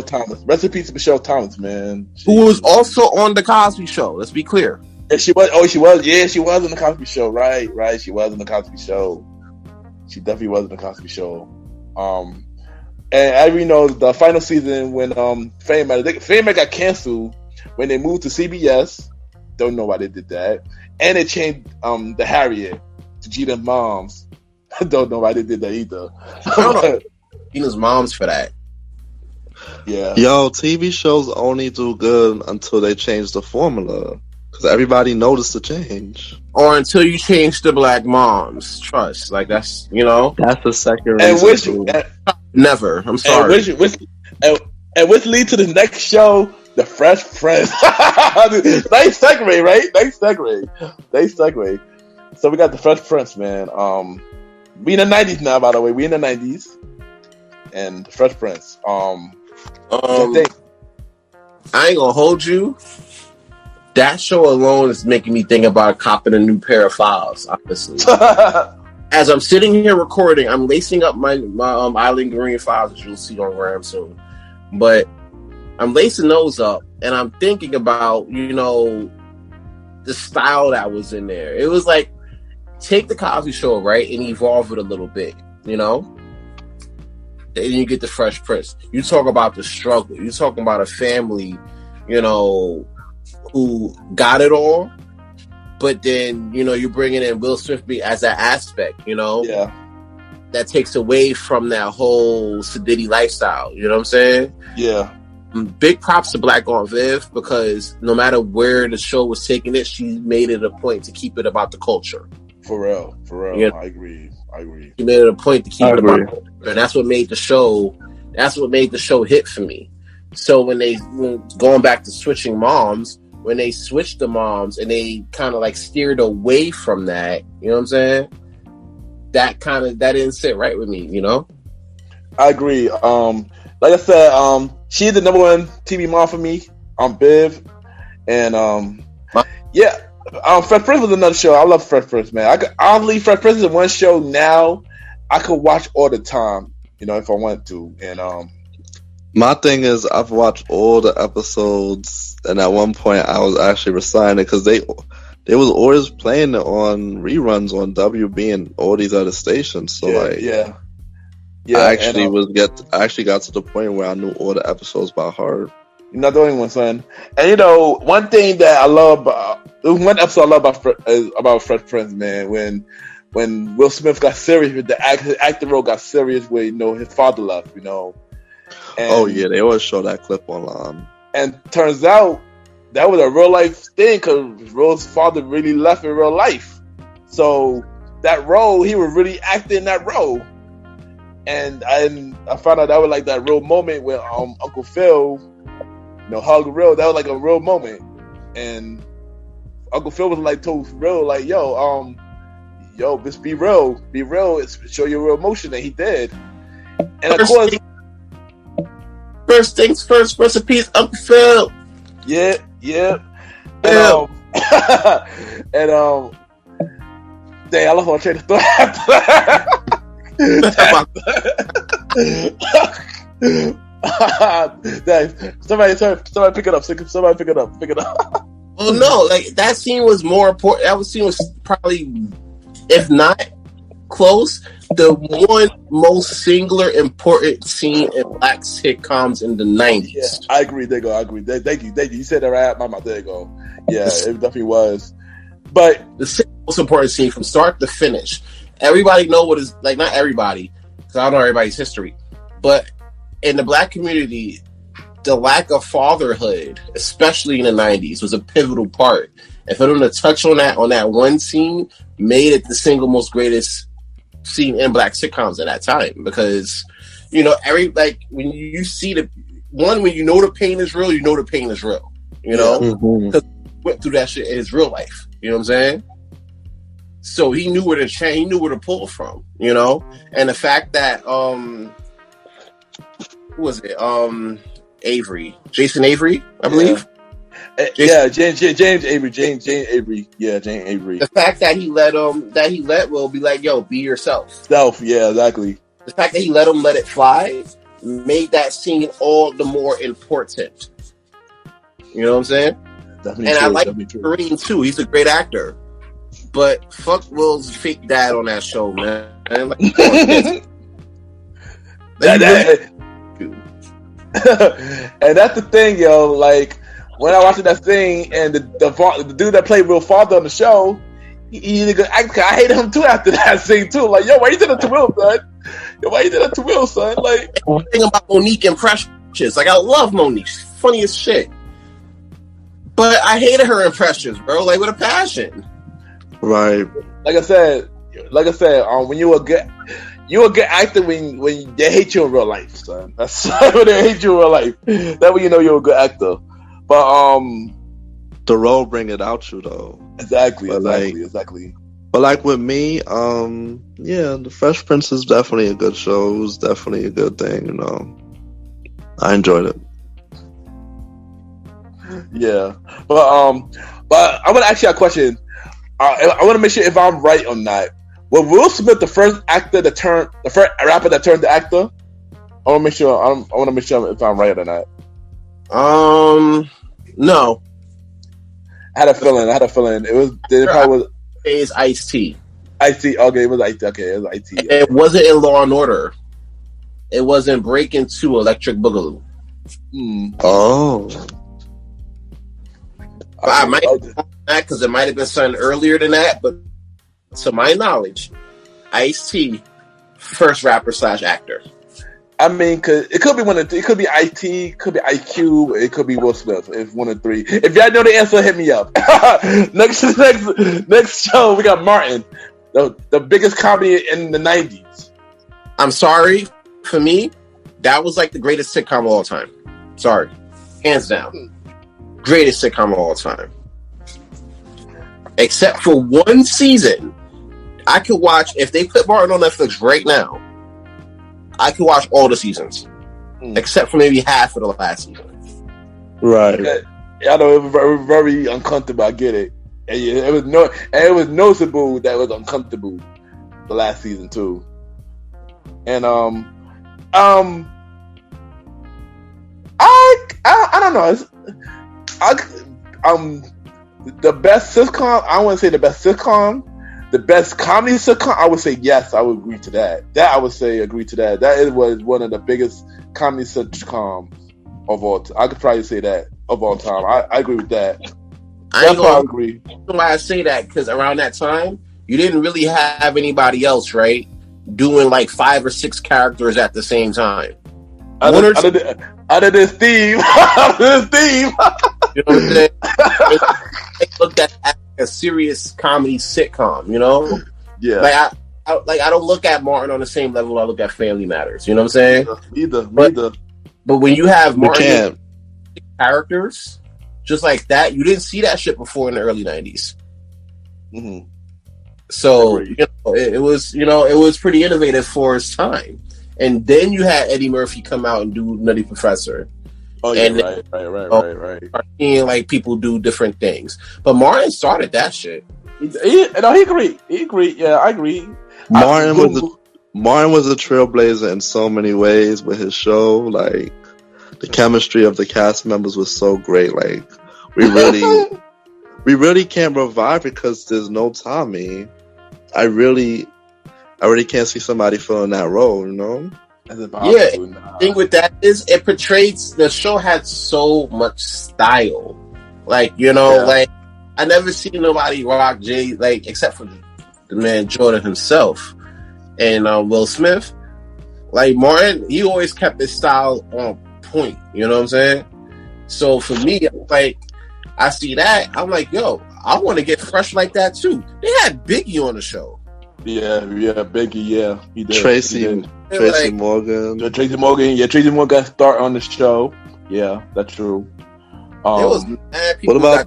Thomas. Rest in peace to Michelle Thomas, man. Who was also on The Cosby Show. Let's be clear. Yeah, she was. Oh, she was. Yeah, she was on The Cosby Show. Right. She was on The Cosby Show. She definitely was on The Cosby Show. And as we know, the final season when Fame got canceled when they moved to CBS. Don't know why they did that. And they changed the Harriet to Gina's Moms. I don't know why they did that either. I don't know. Gina's Moms for that. Yeah. Yo, TV shows only do good until they change the formula. Because everybody noticed the change. Or until you change the Black Moms. Trust. Like, that's, you know. That's the second reason. Never. I'm sorry. And which leads to the next show, The Fresh Prince. Nice segue, right? Nice segue. So we got The Fresh Prince, man. We in the 90s now, by the way. We in the 90s. And The Fresh Prince. I ain't gonna hold you. That show alone is making me think about copping a new pair of files, honestly. As I'm sitting here recording, I'm lacing up my Eileen Green files, which you'll see on Gram soon. But I'm lacing those up, and I'm thinking about, you know, the style that was in there. It was like, take the Cosby Show, right, and evolve it a little bit, you know? Then you get the Fresh Prince. You talk about the struggle. You talking about a family, you know, who got it all, but then you're bringing in Will Smith as that aspect, Yeah. that takes away from that whole Sadiddy lifestyle. You know what I'm saying? Yeah. Big props to Black Aunt Viv, because no matter where the show was taking it, she made it a point to keep it about the culture. For real. Yeah. I agree. She made it a point to keep it about the culture, and that's what made the show. That's what made the show hit for me. So when going back to switching moms, when they switched the moms and they kind of like steered away from that, you know what I'm saying? That didn't sit right with me, I agree. Like I said, she's the number one TV mom for me. Viv, and yeah, Fresh Prince was another show. I love Fresh Prince, man. Honestly, Fresh Prince is one show now I could watch all the time, if I want to. And my thing is, I've watched all the episodes, and at one point I was actually reciting it because they was always playing it on reruns on WB and all these other stations. So yeah. I actually got to the point where I knew all the episodes by heart. You're not the only one, son. And one thing that I love one episode I love about Fresh Prince, man, when Will Smith got serious with the acting role, got serious with his father left, And, they always show that clip online. And turns out that was a real life thing, because Will's father really left in real life. So that role, he was really acting that role. And I found out that was like that real moment when Uncle Phil, hugged Real. That was like a real moment. And Uncle Phil was like told Real, like, yo, just be real, show your real emotion, and he did. And of course, first things first, rest in peace, Uncle Phil. Yeah. And dang, I lost my train of thought after that. Somebody pick it up. Somebody pick it up. Well, no, like that scene was more important. That scene was probably, if not close, the one most singular important scene in black sitcoms in the 90s. Yeah, I agree. There you go. I agree. Thank you. You said that right out my mouth. There you go. Yeah, it definitely was. But the most important scene from start to finish. Everybody know what is, like, not everybody, because I don't know everybody's history, but in the black community, the lack of fatherhood, especially in the 90s, was a pivotal part. And for them to touch on that one scene made it the single most greatest scene in black sitcoms at that time. Because, when you see when you know the pain is real, the pain is real. Because he went through that shit in his real life. You know what I'm saying? So he knew where to pull from, And the fact that who was it? Avery. Jason Avery, I believe. Yeah, James Avery. Yeah, James Avery. The fact that he let Will be like, yo, be yourself. Yeah, exactly. The fact that he let him let it fly made that scene all the more important. You know what I'm saying? Definitely and true, I like Kareem too. He's a great actor. But fuck Will's fake dad on that show, man. Like, and that's the thing, yo. Like, when I watched that thing, and the dude that played Will's father on the show, he's a good actor. I hated him too after that scene too. Like, yo, why you did that to Will, son? Like, one thing about Monique and Precious, like, I love Monique. She's funny as shit. But I hated her in Precious, bro. Like, with a passion. Right. Like I said, when you a good actor when they hate you in real life, son. That's when they hate you in real life. That way you know you're a good actor. But the role bring it out you though. Exactly. But like with me, the Fresh Prince is definitely a good show. It was definitely a good thing, I enjoyed it. Yeah. But I'm gonna ask you a question. I want to make sure if I'm right on that. Was Will Smith the first rapper that turned to actor? I want to make sure if I'm right on that. No. I had a feeling. It was. It probably was. It's Ice-T. Ice-T. Okay, it was Ice-T. Okay, it was Ice-T. It wasn't in Law and Order. It wasn't Breaking 2 Electric Boogaloo. Oh. that because it might have been something earlier than that, but to my knowledge, Ice-T, first rapper / actor. I mean, cause it could be one of three. It could be IT, could be IQ, it could be Will Smith. It's one of three. If y'all know the answer, hit me up. next show, we got Martin, the biggest comedy in the 90s. I'm sorry, for me, that was like the greatest sitcom of all time. Sorry, hands down, greatest sitcom of all time. Except for one season, I could watch if they put Martin on Netflix right now. I could watch all the seasons, except for maybe half of the last season. Right. I know it was very, very uncomfortable. I get it, and it was noticeable that it was uncomfortable the last season too. And I don't know. The best sitcom. I want to say the best sitcom. The best comedy sitcom, I would say yes, I would agree to that. That was one of the biggest comedy sitcoms of all time. I could probably say that of all time. I agree with that. I agree. Why I say that, because around that time, you didn't really have anybody else, right, doing like 5 or 6 characters at the same time. Other than Steve. You know what I'm saying? They looked at a serious comedy sitcom, you know? Yeah. I don't look at Martin on the same level I look at Family Matters. You know what I'm saying? Neither. But when you have Martin characters just like that, you didn't see that shit before in the early 90s. Mm-hmm. So it was pretty innovative for its time. And then you had Eddie Murphy come out and do Nutty Professor. Oh yeah, right. Seeing like people do different things, but Martin started that shit. He agreed. Yeah, I agree. Martin was a trailblazer in so many ways with his show. Like the chemistry of the cast members was so great. Like we really can't revive because there's no Tommy. I really can't see somebody filling that role. You know. Yeah, the thing with that is it portrays the show had so much style. Like, like I never seen nobody rock Jay like except for the man Jordan himself and Will Smith. Like Martin, he always kept his style on point. You know what I'm saying? So for me, like I see that, I'm like, yo, I want to get fresh like that too. They had Biggie on the show. Yeah, Biggie, yeah, he did. Tracy Morgan. Tracy Morgan start on the show. Yeah, that's true. What about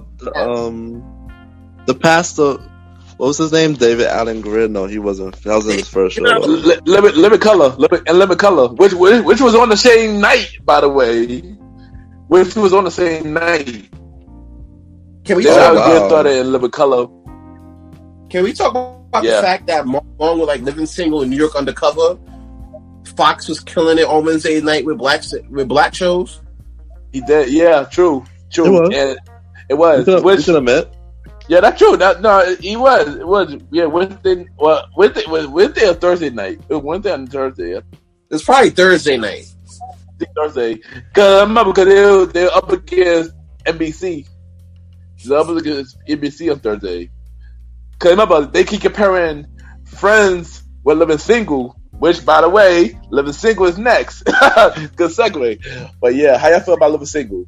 the pastor? What was his name? David Allen Greer? No, he wasn't. That was in his first show. Living Color, which was on the same night, by the way. Which was on the same night. Can we started in Living Color? Can we talk about the fact that along with like Living Single in New York Undercover, Fox was killing it on Wednesday night with black shows? He did, yeah, true. It was. We should admit. Yeah, that's true. He was. It was. Yeah, Wednesday or Thursday night. It was Wednesday and Thursday. Yeah. It's probably Thursday night. Thursday, because I remember they were up against NBC. They're up against NBC on Thursday. Because remember, they keep comparing Friends with Living Single, which, by the way, Living Single is next. Good segue. But yeah, how y'all feel about Living Single?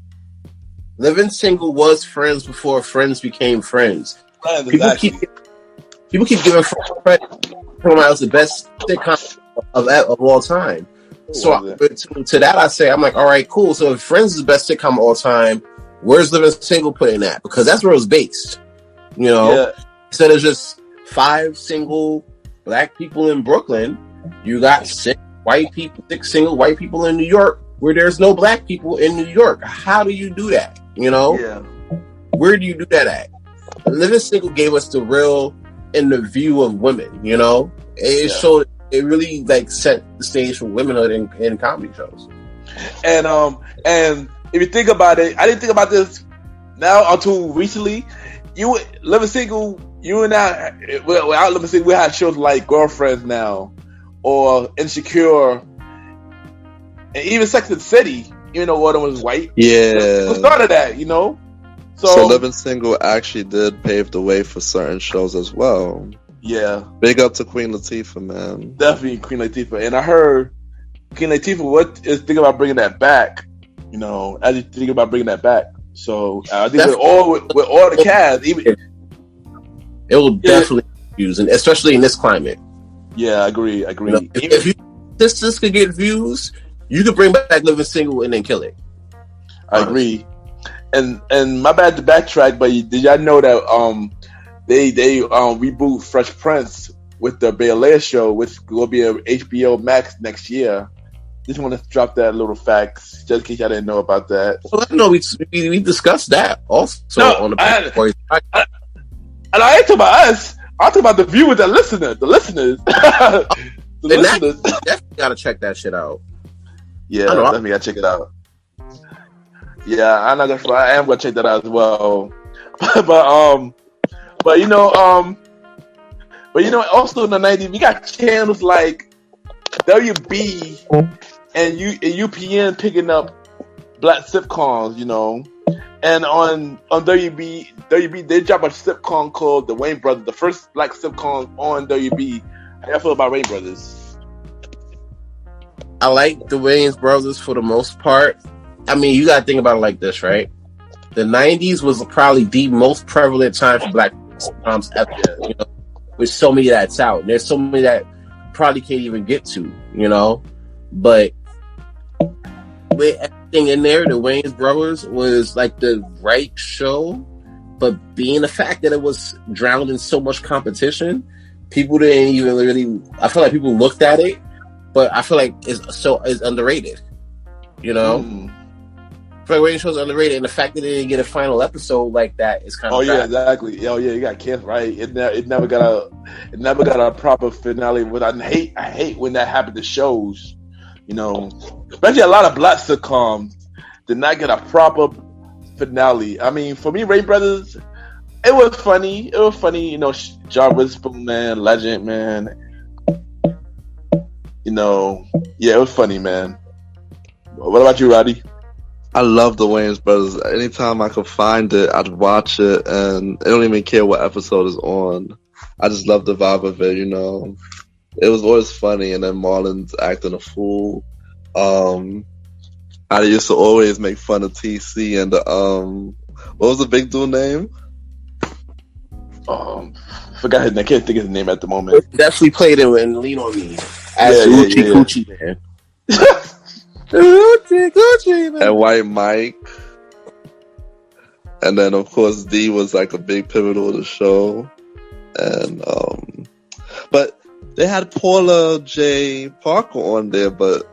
Living Single was Friends before Friends became Friends. People keep giving Friends as the best sitcom of all time. So to that I say, I'm like, all right, cool. So if Friends is the best sitcom of all time, where's Living Single put in that? Because that's where it was based. Instead of just 5 single black people in Brooklyn, you got 6 single white people in New York, where there's no black people in New York. How do you do that? Where do you do that at? Living Single gave us the real in the view of women. It showed. It really like set the stage for womanhood in comedy shows. And if you think about it, I didn't think about this now until recently. You Living Single, you and I, without Living Single, we had shows like Girlfriends now, or Insecure, and even Sex and the City. One was white. Yeah, Who started that? So Living Single actually did pave the way for certain shows as well. Yeah. Big up to Queen Latifah, man. Definitely Queen Latifah. And I heard Queen Latifah is thinking about bringing that back. You know, as you think about bringing that back. So I think with all the cast, even it will definitely use, and especially in this climate. Yeah, I agree. You know, if you this could get views, you could bring back Living Single and then kill it. I agree. And my bad to backtrack, but did y'all know that they reboot Fresh Prince with the Bel-Air show, which will be a HBO Max next year? Just want to drop that little fact, just in case y'all didn't know about that. Well, no, we discussed that also on the podcast. And I ain't talking about us. I'm talking about the viewers, the listeners. The listeners. Definitely gotta check that shit out. Yeah, definitely gotta check it out. Yeah, I am gonna check that out as well. but you know, also in the '90s, we got channels like WB and UPN picking up black sitcoms, you know. And on WB they drop a sitcom called The Wayne Brothers, the first black sitcom on WB. How y'all feel about Wayne Brothers? I like the Wayans Brothers for the most part. I mean, you gotta think about it like this, right? The 90s was probably the most prevalent time for black sitcoms ever, you know, with so many that's out. There's so many that probably can't even get to, you know? But with everything in there, the Wayans Brothers was like the right show, but being the fact that it was drowned in so much competition, people didn't even really, I feel like people looked at it, but I feel like it's underrated, you know? I feel like radio shows are underrated, and the fact that they didn't get a final episode like that is kind of yeah, exactly. Oh yeah, you got canceled, right? It never got a proper finale. But I hate when that happened to shows, you know, especially a lot of black sitcoms did not get a proper finale. I mean, for me, Ray Brothers, it was funny. You know, Jarvis, man, legend, man. You know, yeah, it was funny, man. What about you, Roddy? I love the Wayans Brothers. Anytime I could find it, I'd watch it, and I don't even care what episode is on. I just love the vibe of it, you know. It was always funny, and then Marlon's acting a fool. I used to always make fun of TC and what was the big dude name? Forgot his name. I can't think of his name at the moment. Definitely played it in Lean On Me as Coochie Man. And White Mike. And then of course D was like a big pivotal of the show. And but they had Paula J. Parker on there, but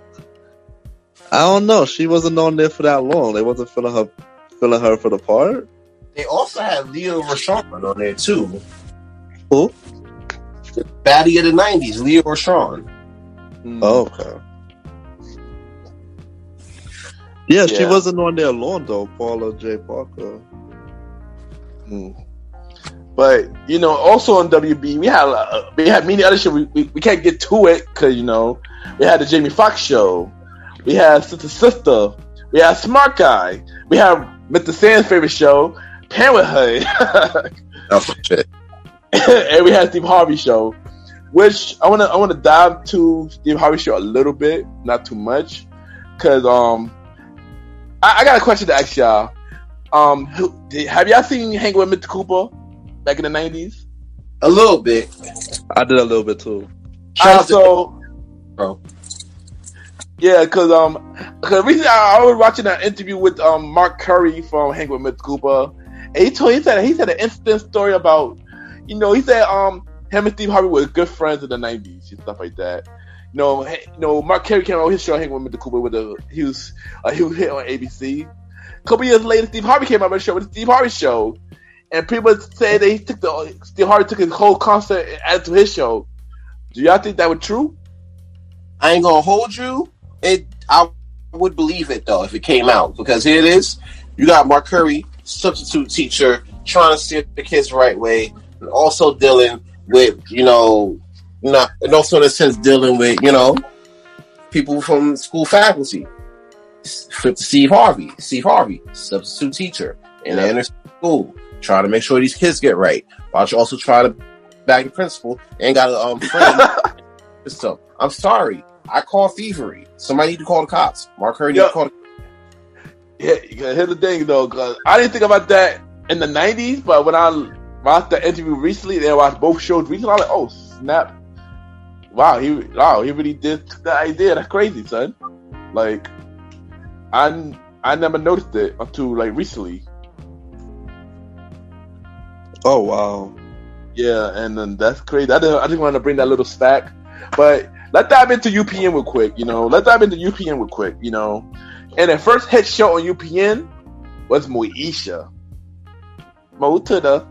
I don't know, she wasn't on there for that long. They wasn't feeling her for the part. They also had Leo Rashawn on there too. Who? The baddie of the 90s, Leo Rashawn. Oh, okay. Yeah, she wasn't on there long though, Paula J. Parker. But you know, also on WB, we had many other shows. We can't get to it because you know we had the Jamie Foxx show, we had Sister, we had Smart Guy, we have Mr. Sand's favorite show, Parenthood. Oh shit! And we had Steve Harvey show, which I wanna dive to Steve Harvey show a little bit, not too much, because I got a question to ask y'all. Have y'all seen Hang with Mr. Cooper back in the 90s? A little bit. I did a little bit too. Bro. Yeah, because recently I was watching an interview with Mark Curry from Hang with Mr. Cooper, and he said an instant story about, you know, he said him and Steve Harvey were good friends in the 90s and stuff like that. You know, Mark Curry came on his show Hang with Mr. Cooper he was hit on ABC. A couple years later, Steve Harvey came on the show with the Steve Harvey show, and people say that Steve Harvey took his whole concert and added to his show. Do y'all think that was true? I ain't gonna hold you. I would believe it though if it came out, because here it is. You got Mark Curry, substitute teacher, trying to steer the kids the right way, and also dealing with, you know, and also in a sense dealing with, you know, people from school faculty. Flip to Steve Harvey, substitute teacher, and school, trying to make sure these kids get right. While you also try to bag the principal and got a friend. So I'm sorry. I call thievery. Somebody need to call the cops. Mark Hurd need to call the Yeah, here's the thing though, because I didn't think about that in the 90s, but when I watched the interview recently, and I watched both shows recently, I was like, oh snap. Wow, he really did the idea. That's crazy, son. Like, I never noticed it until like recently. Oh wow. Yeah, and then that's crazy. I just wanted to bring that little stack. But let's dive into UPN real quick, And the first hit show on UPN was Moesha. Mo to the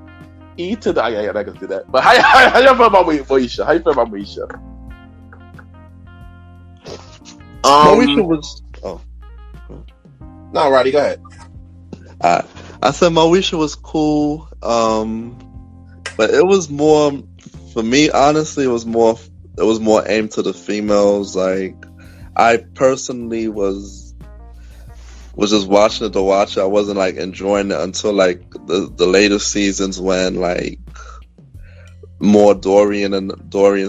E to the I can do that. But how you feel about Moesha? How you feel about Moesha? Moesha was No, Roddy, go ahead. I said Moesha was cool, but it was more for me. Honestly, it was more aimed to the females. Like, I personally was just watching it to watch it. I wasn't like enjoying it until like the later seasons when like more Dorian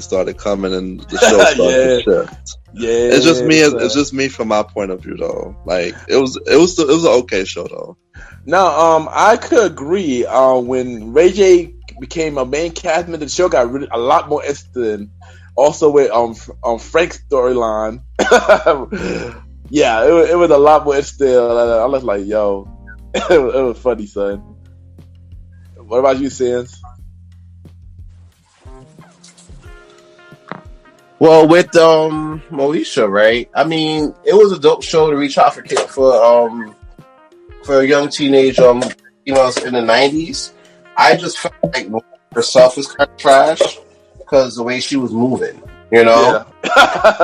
started coming and the show started to shift. Yeah, it's just me from my point of view though. Like it was an okay show though. Now, I could agree. When Ray J became a main cast member, the show got a lot more interesting. Also with Frank's storyline, yeah, it was a lot more interesting. I was like, yo, it was funny, son. What about you, Sans? Well, with Moesha, right? I mean, it was a dope show to reach out for a young teenage in the 90s. I just felt like herself was kind of trash because the way she was moving, Yeah.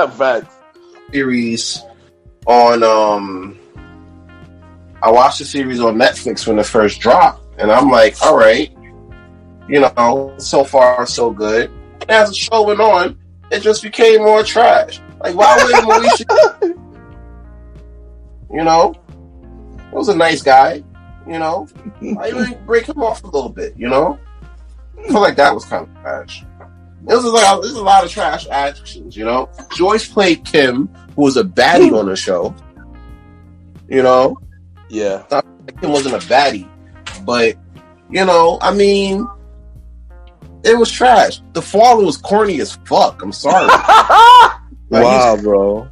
Facts. Series on I watched the series on Netflix when it first dropped, and I'm like, all right, so far so good. And as the show went on, it just became more trash. Like, why would Moesha? It was a nice guy. Why you didn't break him off a little bit? I feel like that was kind of trash. There's a lot of trash actions. Joyce played Kim, who was a baddie on the show. Yeah. Kim wasn't a baddie, but I mean, it was trash. The father was corny as fuck. I'm sorry. Wow, bro.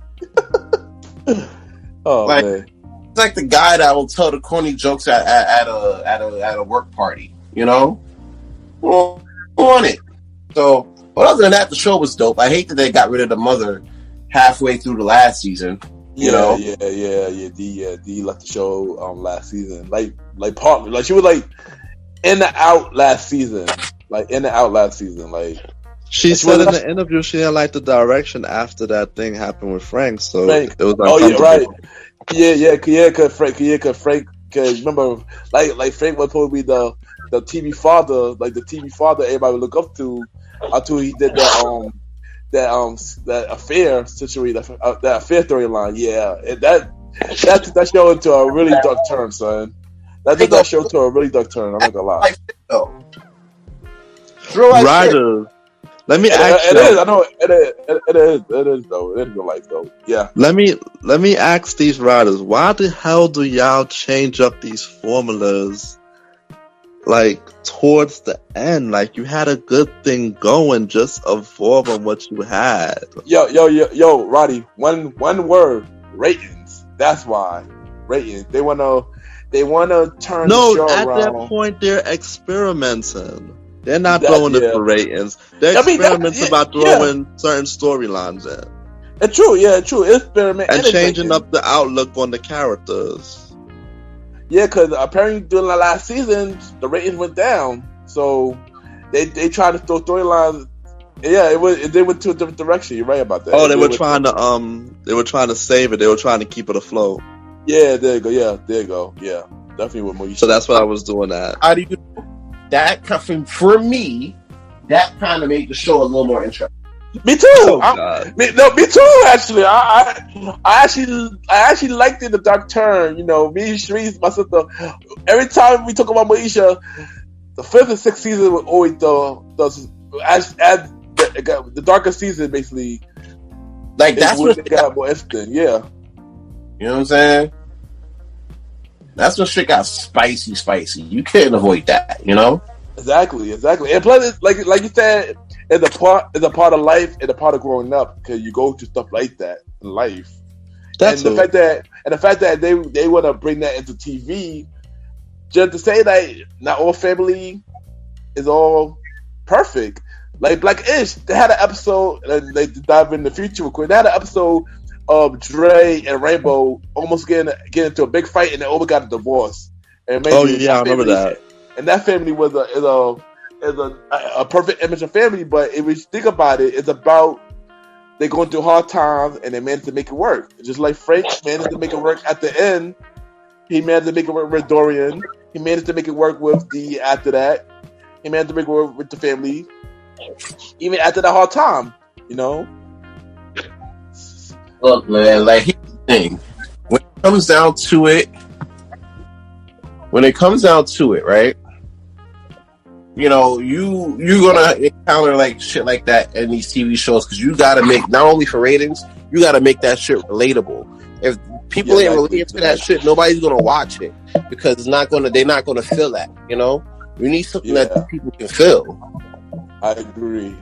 Oh man. It's like the guy that will tell the corny jokes at a work party. Well, on it. So, but other than that, the show was dope. I hate that they got rid of the mother halfway through the last season. Yeah. D left the show last season. Like partly, like she was like in and out last season. Like she said in the interview she didn't like the direction after that thing happened with Frank. So it was uncomfortable. Cause Frank, remember, like Frank was supposed to be the TV father, like the TV father everybody would look up to until he did that affair situation, that affair storyline. Yeah, and that show into a really dark turn, son. That took that show to a really dark turn. I'm not gonna lie. Ryder, let me ask you. It is. I know it is though. It is real life though. Yeah. Let me ask these writers, why the hell do y'all change up these formulas like towards the end? Like, you had a good thing going, just avoid on what you had. Yo, Roddy, one word, ratings. That's why. Ratings. They wanna turn the show around. No, at that point they're experimenting. They're not throwing it for ratings. They're experimenting about throwing certain storylines in. It's true, experiment and changing up the outlook on the characters. Yeah, because apparently during the last season, the ratings went down. So they tried to throw storylines. Yeah, they went to a different direction. You're right about that. Oh, they were trying to save it. They were trying to keep it afloat. Yeah, there you go. Yeah, definitely with more. So that's what I was doing. How do you? That for me, that kind of made the show a little more interesting. Me too. Oh, God. Me too. Actually, I actually liked it. The dark turn. You know, me, Sharice, my sister. Every time we talk about Moesha, the 5th and 6th season would always as the darker season basically. Like that's what it got more interesting. Yeah. You know what I'm saying? That's when shit got spicy. You couldn't avoid that, you know? Exactly. And plus, it's like you said, it's a part of life and a part of growing up because you go through stuff like that in life. The fact that they want to bring that into TV, just to say that not all family is all perfect. Like Black-ish, they had an episode, and they dive in the future real quick. They had an episode of Dre and Rainbow almost getting into a big fight, and they almost got a divorce. And I remember that. And that family was a perfect image of family. But if we think about it, it's about they going through hard times, and they managed to make it work. Just like Frank managed to make it work at the end. He managed to make it work with Dorian. He managed to make it work with Dee after that. He managed to make it work with the family. Even after the hard time, you know. Look, man, like here's the thing. When it comes down to it, right? You know, you're gonna encounter like shit like that in these TV shows because you gotta make, not only for ratings, you gotta make that shit relatable. If people ain't related to that shit, nobody's gonna watch it because they're not gonna feel that, you know? You need something that people can feel. I agree.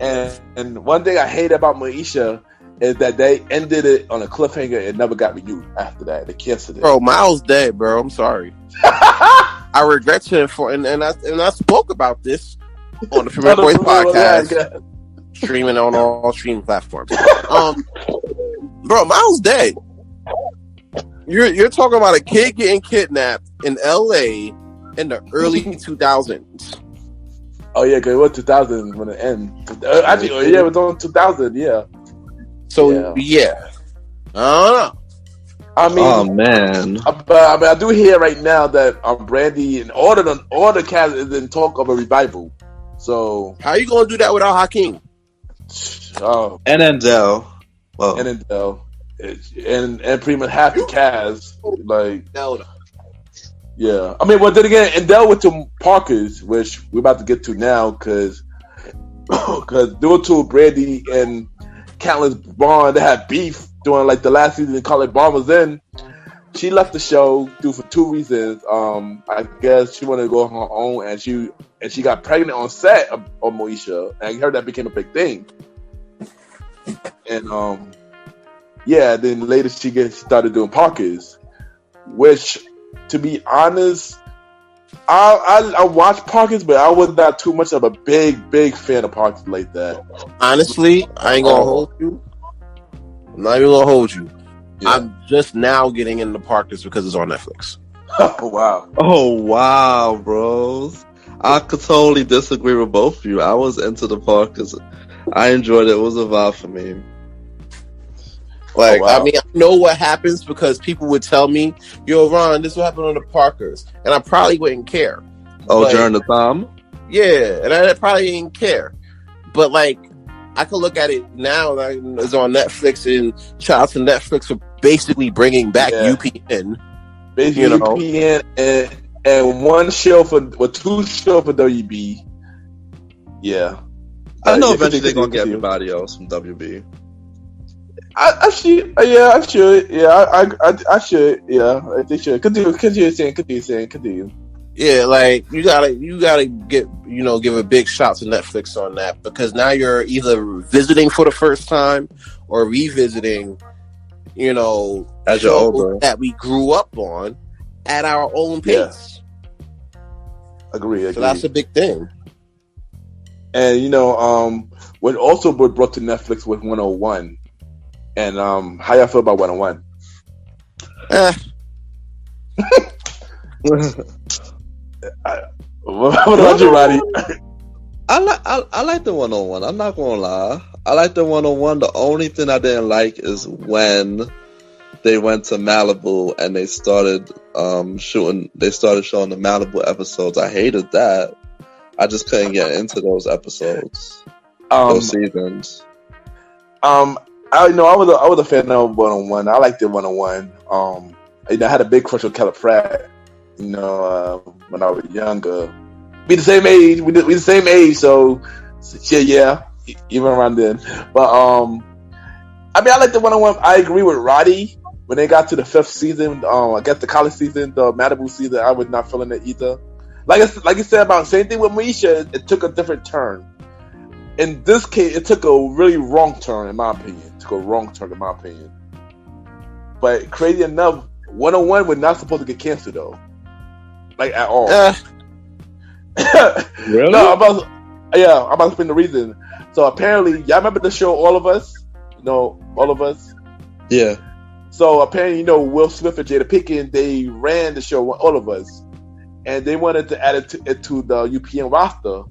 And one thing I hate about Moesha is that they ended it on a cliffhanger and never got renewed after that. They canceled it. Bro, Miles dead, bro. I'm sorry. I regret him and I spoke about this on the Premier Boyz podcast, streaming on all streaming platforms. Bro, Miles dead. You're talking about a kid getting kidnapped in LA in the early 2000s. Oh yeah, because it was 2000 when it ended. Actually, it was on 2000. Yeah. So yeah. I don't know. I mean, oh man. But I do hear right now that Brandy and all the cast is in talk of a revival. So how you gonna do that without Hakeem? Oh, and Endell. Well, and Endell, and pretty much half the cast. Like, yeah. I mean, well, then again, Endell went to Parker's, which we're about to get to now, because due to Brandy and Catelyn's bond, they had beef during like the last season. Carly Bond was in. She left the show for 2 reasons. I guess she wanted to go on her own, and she got pregnant on set of Moesha, and I heard that became a big thing. And then later she started doing Parker's, which, to be honest, I watched Parker's, but I was not too much of a big fan of Parker's like that. Honestly, I ain't gonna hold you. I'm not even gonna hold you. Yeah. I'm just now getting into Parker's because it's on Netflix. Oh wow, bros. I could totally disagree with both of you. I was into the Parker's. I enjoyed it. It was a vibe for me. Like, I mean, I know what happens because people would tell me, "Yo, Ron, this is what happened on the Parkers," and I probably wouldn't care. Oh, during the time? Yeah, and I probably didn't care. But like, I can look at it now. Like, it's on Netflix, and shout out to Netflix for basically bringing back UPN. Basically, UPN and one show or 2 shows for WB. Yeah, I know eventually they're gonna get everybody else from WB. I should. Yeah, I should. Yeah, I should. Yeah, they should. Continue. Yeah, like you gotta get give a big shout to Netflix on that, because now you're either visiting for the first time or revisiting, as you're older, that we grew up on at our own pace. Agree. So that's a big thing. And what also brought to Netflix was 101. And how y'all feel about 101? What about you, Roddy? I like the 101. I'm not gonna lie. I like the 101. The only thing I didn't like is when they went to Malibu and they started showing the Malibu episodes. I hated that. I just couldn't get into those episodes. Those seasons. I was a fan of 101. I liked it 101. I had a big crush on Kelly Pratt. When I was younger, we the same age. We the same age, so yeah, even around then. But I like the 101. I agree with Roddy when they got to the 5th season. I guess the college season, the Malibu season, I was not feeling it either. Like you said about same thing with Misha. It took a different turn. In this case, it took a really wrong turn, in my opinion. But crazy enough, 101 was not supposed to get canceled though, like at all. Really? No, I'm about to explain the reason. So apparently, y'all remember the show All of Us? All of Us. Yeah. So apparently, Will Smith and Jada Pinkett, they ran the show All of Us, and they wanted to add it to the UPN roster.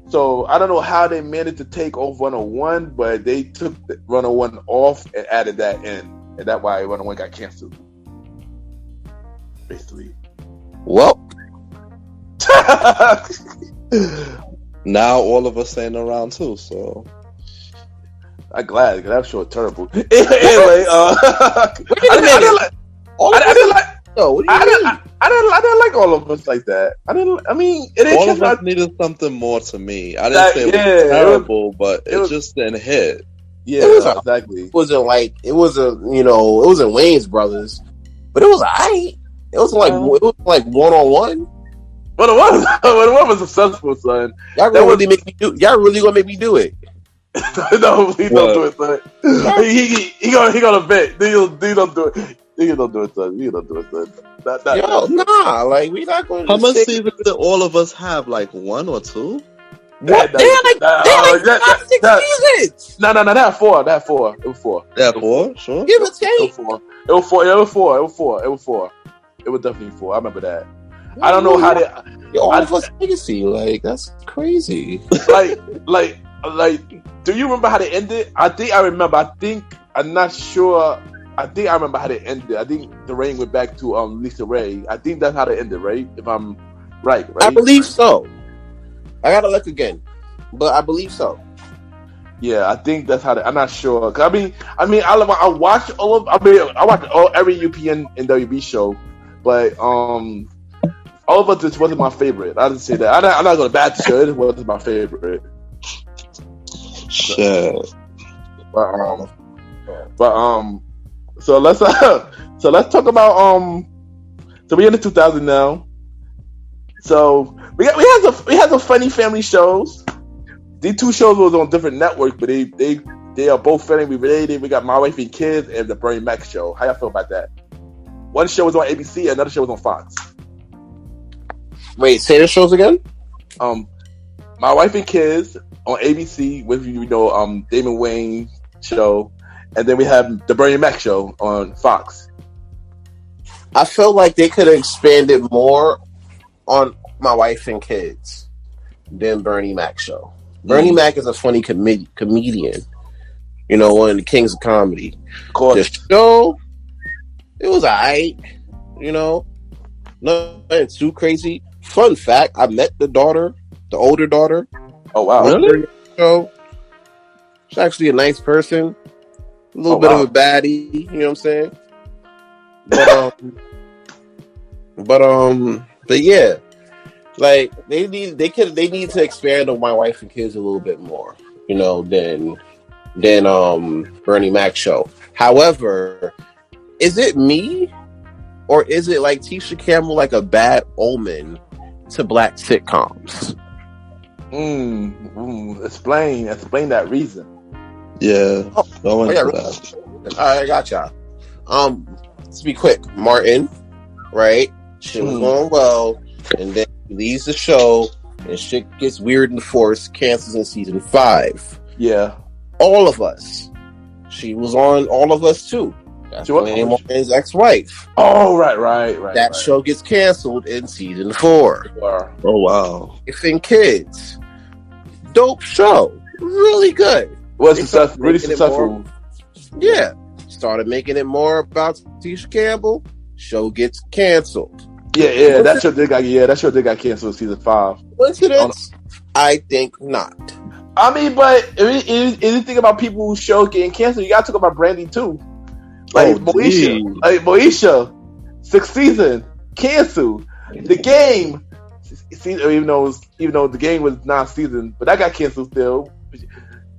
So I don't know how they managed to take off 101, but they took 101 off and added that in, and that's why 101 got canceled. Basically. Well, now All of Us ain't around too, so I'm glad because that show was terrible. Anyway, I didn't like All of Us like that. All of Us needed something more to me. I didn't say it was terrible, but it just didn't hit. Yeah, exactly. It wasn't Wayne's Brothers, but it was alright. It was like 1-on-1. 101 was successful, son. Y'all really gonna make me do it? No, please don't do it, son. He gonna bet. Don't do it. You don't do it, son. Nah. Like we not going. How much seasons did All of Us have? Like 1 or 2? What? They had like 5-6 seasons. No, they had 4. It was 4. Yeah, 4. Sure. Give or take. It was 4. It was definitely 4. I remember that. I don't know how they. All of Us legacy, like that's crazy. like. Do you remember how they ended? I think I remember. I'm not sure. I think I remember how they ended. I think the rain went back to Lisa Ray. I think that's how they ended, right? If I'm right? I believe so. I gotta look again, but I believe so. Yeah, I think that's how I'm not sure. Cause I watched every UPN and WB show, but All of Us just wasn't my favorite. I didn't say that. I'm not gonna bad the show. It wasn't my favorite. Shit. So let's talk about so we're in the 2000 now. So we had some funny family shows. These 2 shows was on different networks, but they are both family related. We got My Wife and Kids and the Bernie Mac Show. How y'all feel about that? One show was on ABC, another show was on Fox. Wait, say the shows again. My Wife and Kids on ABC with Damon Wayne show, and then we have the Bernie Mac Show on Fox. I feel like they could have expanded more on My Wife and Kids than Bernie Mac Show. Bernie Mac is a funny comedian, one of the kings of comedy. Of course. The show, it was alright, nothing too crazy. Fun fact: I met the older daughter. Oh wow! Really? So she's actually a nice person. A little bit of a baddie, you know what I'm saying? But yeah, like they need to expand on My Wife and Kids a little bit more, than Bernie Mac Show. However, is it me or is it like Tisha Campbell like a bad omen to black sitcoms? Explain that reason. Yeah. That. I got y'all. To be quick, Martin, right? Shit was going well, and then he leaves the show, and shit gets weird and forced, cancels in season 5. Yeah. All of Us. She was on All of Us too. That's Martin's ex-wife. Oh, right. That show gets canceled in season 4. Oh, wow. If in Kids. Dope show. Really good. Was really successful. Yeah. Started making it more about Tisha Campbell. Show gets canceled. Yeah. That show did got canceled in season 5. Coincidence? I think not. I mean, but if you think about people whose show getting canceled, you gotta talk about Brandy too. Like Moesha, 6th season canceled. The Game, even though the Game was 9th season, but that got canceled still.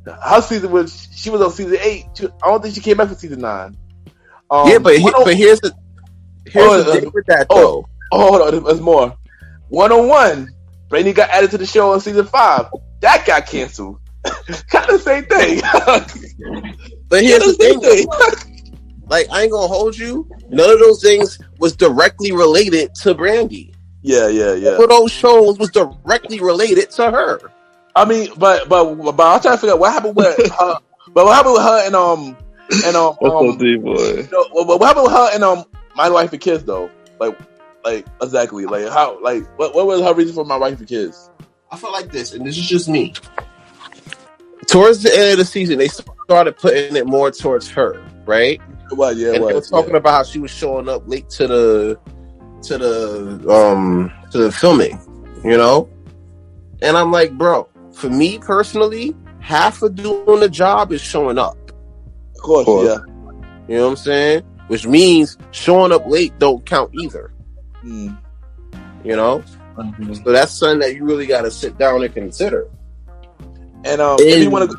Her season she was on season 8. I don't think she came back for season 9. But here's the thing with that though. Hold on, there's more. 101, Brandy got added to the show on season 5. That got canceled. Kind of the same thing. But here's the thing. Like, I ain't gonna hold you. None of those things was directly related to Brandy. Yeah. All of those shows was directly related to her. I mean, but I'm trying to figure out what happened with her. But what happened with her and what happened with her and My Wife and Kids though? Like exactly. Like how? Like what was her reason for My Wife and Kids? I feel like this, and this is just me. Towards the end of the season, they started putting it more towards her, right? Well, yeah, and they were talking about how she was showing up late to the filming, you know. And I'm like, bro, for me personally, half of doing the job is showing up. Of course, yeah. You know what I'm saying? Which means showing up late don't count either. You know. Mm-hmm. So that's something that you really got to sit down and consider. And if you want to,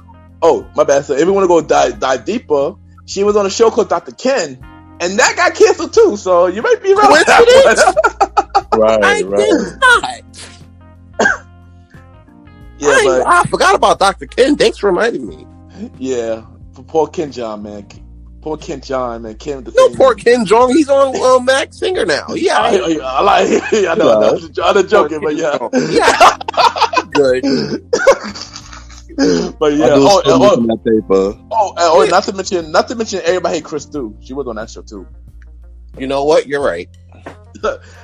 my bad. So if you want to go dive deeper, she was on a show called Dr. Ken, and that got canceled too. So you might be right. Right. Yeah, I forgot about Dr. Ken. Thanks for reminding me. Yeah, for poor Ken John, man. Poor Ken John, man. Ken poor Ken John. He's on Max Singer now. Yeah, I like. I know. I'm joking, but yeah. Good. But yeah. Not to mention Everybody Hate Chris too. She was on that show too. You know what? You're right.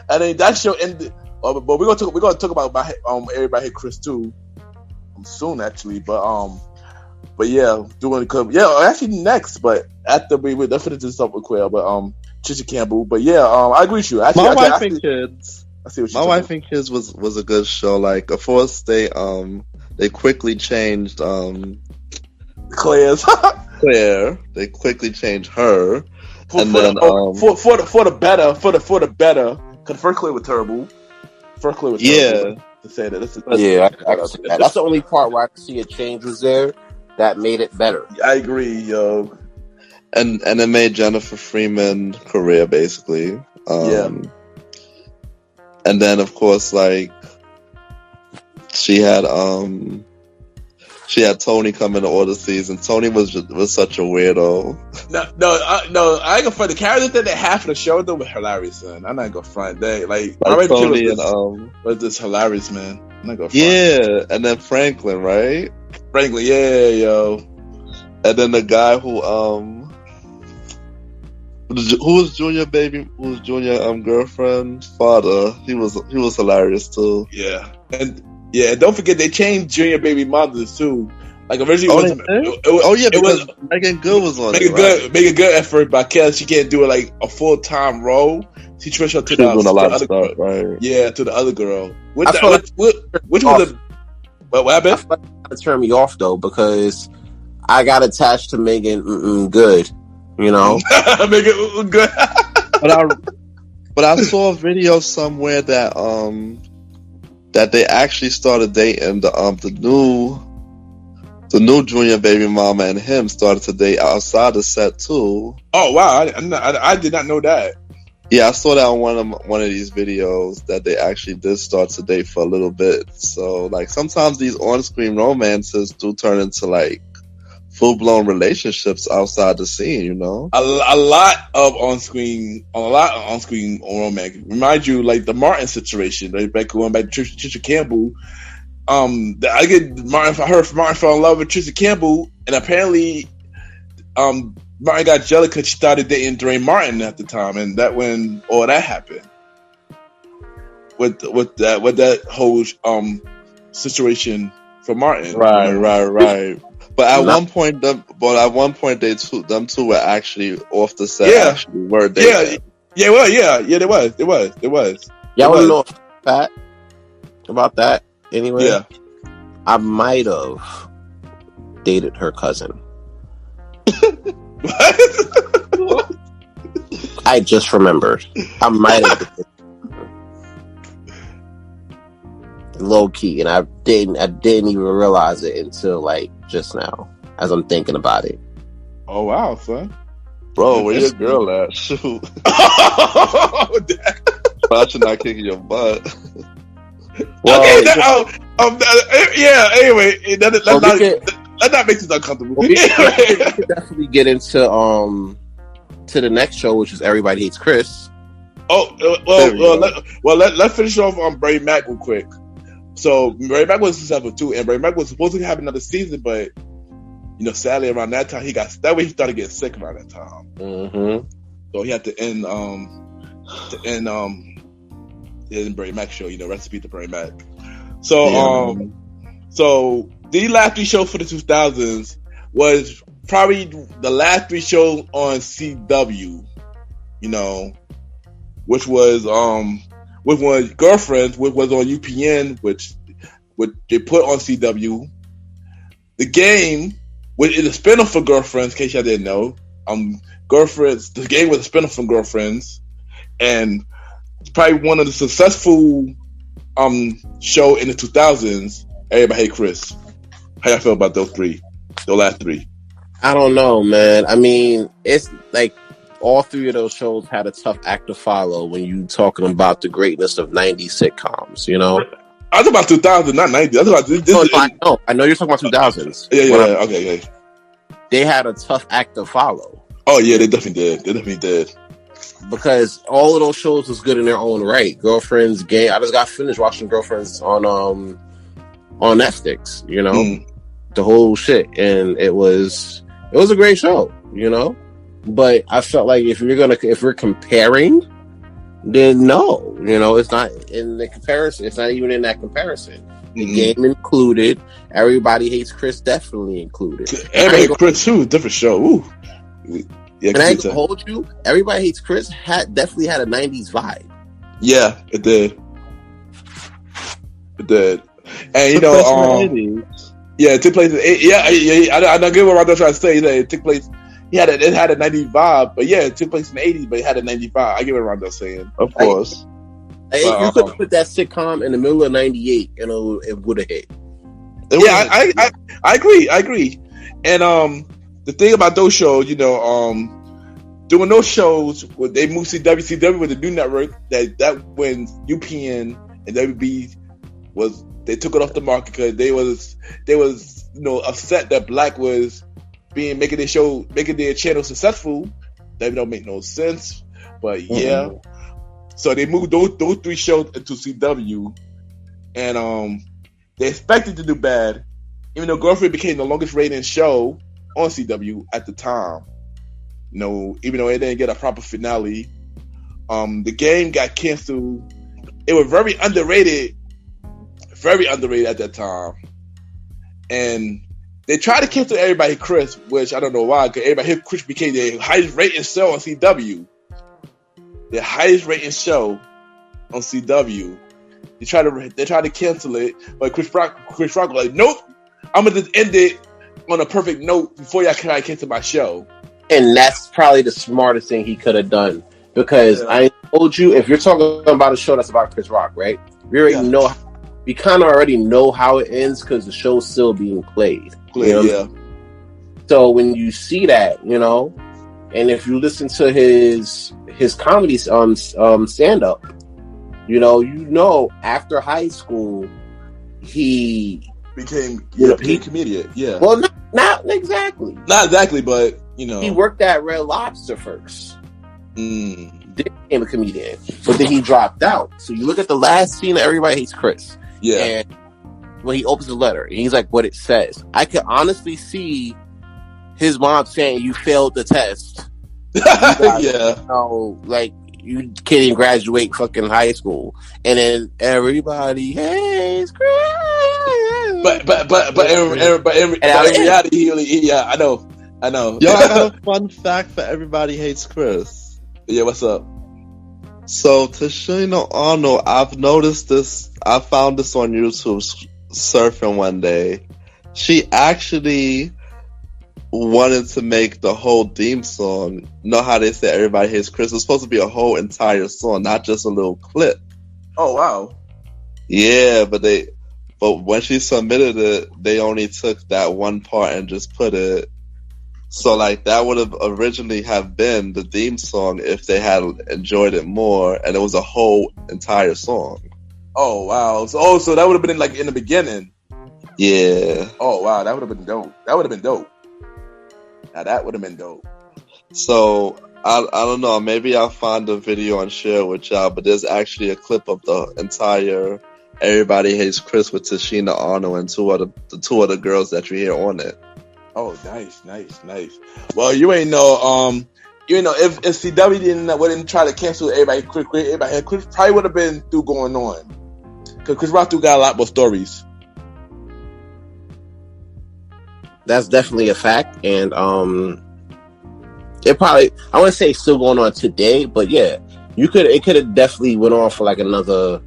And then that show ended. But we're gonna talk about Everybody Hate Chris too soon, actually. But yeah, actually next. But after we'll finish this up with Quail. But Trisha Campbell. But yeah, I agree with you. Actually, My Wife and Kids. I see what you're My Wife and Kids was a good show. Like, of course, they quickly changed Claire. They quickly changed her, for the better. Because first Claire was terrible. Yeah. To say that. I can see that. That's the only part where I can see a change was there that made it better. I agree, yo. And it made Jennifer Freeman career basically. And then of course, like, she had Tony come in all the season. Tony was such a weirdo. No, I ain't gonna front. The characters that they have for the show though were hilarious, man. I'm not gonna front. They like Tony was this hilarious, man. I'm not gonna front. Yeah, and then Franklin, right? Franklin, yeah, yo. And then the guy who was Junior girlfriend father. He was hilarious too. Yeah, and don't forget they changed Junior baby mothers too. Like originally, it was Megan Good was on it. Megan Good at first, but because she can't do it like a full-time role, she switched her to the other girl. Right? Yeah, to the other girl. Which was a. But what happened? I feel like that turned me off though because I got attached to Megan Good. You know, Megan Good. But I saw a video somewhere that they actually started dating the new Junior baby mama and him started to date outside the set too. Oh wow, I did not know that. Yeah, I saw that on one of these videos that they actually did start to date for a little bit. So like sometimes these on-screen romances do turn into like full-blown relationships outside the scene, you know. A lot of on-screen romance. Remind you, like the Martin situation, right? Going back to Trisha Campbell. I heard Martin fell in love with Trisha Campbell, and apparently, Martin got jealous because she started dating Dwayne Martin at the time, and that when all that happened with that whole situation for Martin. Right. But at one point, them two were actually off the set. Yeah, actually were dating. They was. Y'all want to know about that? Anyway, yeah, I might have dated her cousin. What? I just remembered. I might have low key, and I didn't even realize it until like just now, as I'm thinking about it. Oh wow, son. Bro, where your girl at? Shoot. Watching not kicking your butt. Well, yeah. Anyway, let's not make this uncomfortable. We could definitely get into to the next show, which is Everybody Hates Chris. Let's finish off on Bernie Mac real quick. So Bernie Mac was successful too, and Bernie Mac was supposed to have another season, but sadly around that time he started getting sick around that time. Mm-hmm. So he had to end the Bernie Mac show. Recipe to Bernie Mac. So so the last 3 shows for the 2000s was probably the last 3 shows on CW. Which was Girlfriends, which was on UPN, which they put on CW. The Game, which is a spinoff for Girlfriends, in case y'all didn't know. Girlfriends, the Game was a spinoff from Girlfriends, and it's probably one of the successful show in the 2000s. Everybody Hate Chris. How y'all feel about those last 3? I don't know, man. I mean, it's like all 3 of those shows had a tough act to follow when you talking about the greatness of 90s sitcoms, I was about 2000, not 90. I was about this. I know you're talking about 2000s. Yeah. Okay. They had a tough act to follow. Oh yeah, they definitely did. Because all of those shows was good in their own right. Girlfriends, Game. I just got finished watching Girlfriends on Netflix. The whole shit, and it was a great show. But I felt like if we're comparing, then no, it's not in the comparison. It's not even in that comparison. The Game included. Everybody Hates Chris definitely included. Everybody Hates Chris too, different show. Ooh. Yeah, and I ain't gonna hold you. Everybody Hates Chris definitely had a 90s vibe. Yeah, it did. And it took place in the 80s. I don't get what I'm trying to say. It took place. It had a 90s vibe, but yeah, it took place in the 80s, but it had a 90s vibe. I get what Rondo's saying. Of course. You could put that sitcom in the middle of 98 and it would have hit. I agree. And the thing about those shows, doing those shows when they moved CW with the new network, that when UPN and WB they took it off the market because they was upset that Black was making their channel successful. That don't make no sense, but yeah. So they moved those 3 shows into CW, and they expected to do bad, even though Girlfriend became the longest rated show on CW at the time. Even though it didn't get a proper finale, the Game got canceled. It was very underrated at that time, and they tried to cancel Everybody Chris, which I don't know why, because Everybody Chris became the highest rated show on CW. The highest rated show on CW. They tried to cancel it, but Chris Rock was like, nope, I'm gonna just end it on a perfect note before y'all try to cancel my show. And that's probably the smartest thing he could have done, because I told you, if you're talking about a show that's about Chris Rock, right? We kind of already know how it ends because the show's still being played. So when you see that, and if you listen to his comedy stand up, after high school he became a comedian. Yeah. Well, not exactly. Not exactly, but he worked at Red Lobster first. Then became a comedian, but then he dropped out. So you look at the last scene of Everybody Hates Chris. Yeah. And when he opens the letter, and he's like, what it says. I could honestly see his mom saying, you failed the test. You can't even graduate fucking high school. And then Everybody Hates Chris. But in reality, I know. Yo, I got a fun fact for Everybody Hates Chris. Yeah, what's up? So, Tashina Arnold, I've noticed this. I found this on YouTube surfing one day. she actually wanted to make the whole theme song. You know how they say Everybody Hates Chris? It was supposed to be a whole entire song, not just a little clip. Oh wow. Yeah, but when she submitted it, they only took that one part and just put it. So like that would have originally have been the theme song if they had enjoyed it more, and it was a whole entire song. Oh wow. So that would have been like in the beginning. Yeah. Oh wow, that would have been dope. That would have been dope. Now that would have been dope. So I don't know. Maybe I'll find a video and share it with y'all. But there's actually a clip of the entire "Everybody Hates Chris" with Tashina Arnold and the two other girls that you hear on it. Oh, nice. Well, you ain't know. If CW wouldn't try to cancel Everybody Chris probably would have been through going on. Because Chris Rock got a lot more stories. That's definitely a fact, and it probably, I wouldn't say it's still going on today, but yeah, it could have definitely went on for like another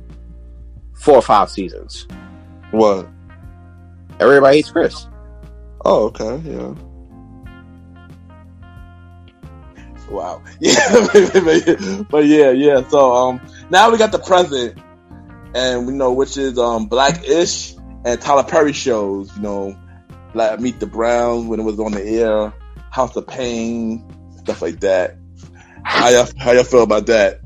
4 or 5 seasons. What? Everybody Hates Chris. Oh, okay, yeah. Wow. Yeah, but yeah. So now we got the present, and we know which is Black-ish and Tyler Perry shows. Like Meet the Browns when it was on the air, House of Pain, stuff like that. How y'all feel about that?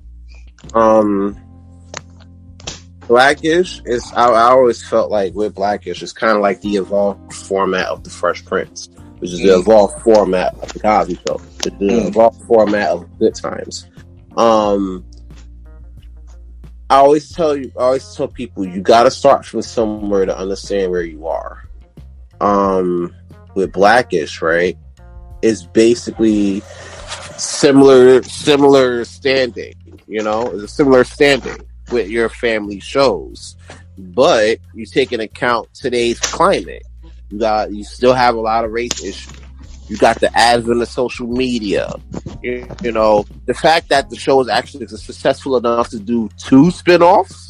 Black-ish is, I always felt like with Black-ish, it's kind of like the evolved format of the Fresh Prince, which is the evolved format of the Cosby Show. It's the evolved format of Good Times. I always tell people, you got to start from somewhere to understand where you are. With Black-ish, right, is basically similar standing. It's a similar standing with your family shows, but you take into account today's climate. You still have a lot of race issues. You got the advent of social media. The fact that the show is actually successful enough to do 2 spinoffs.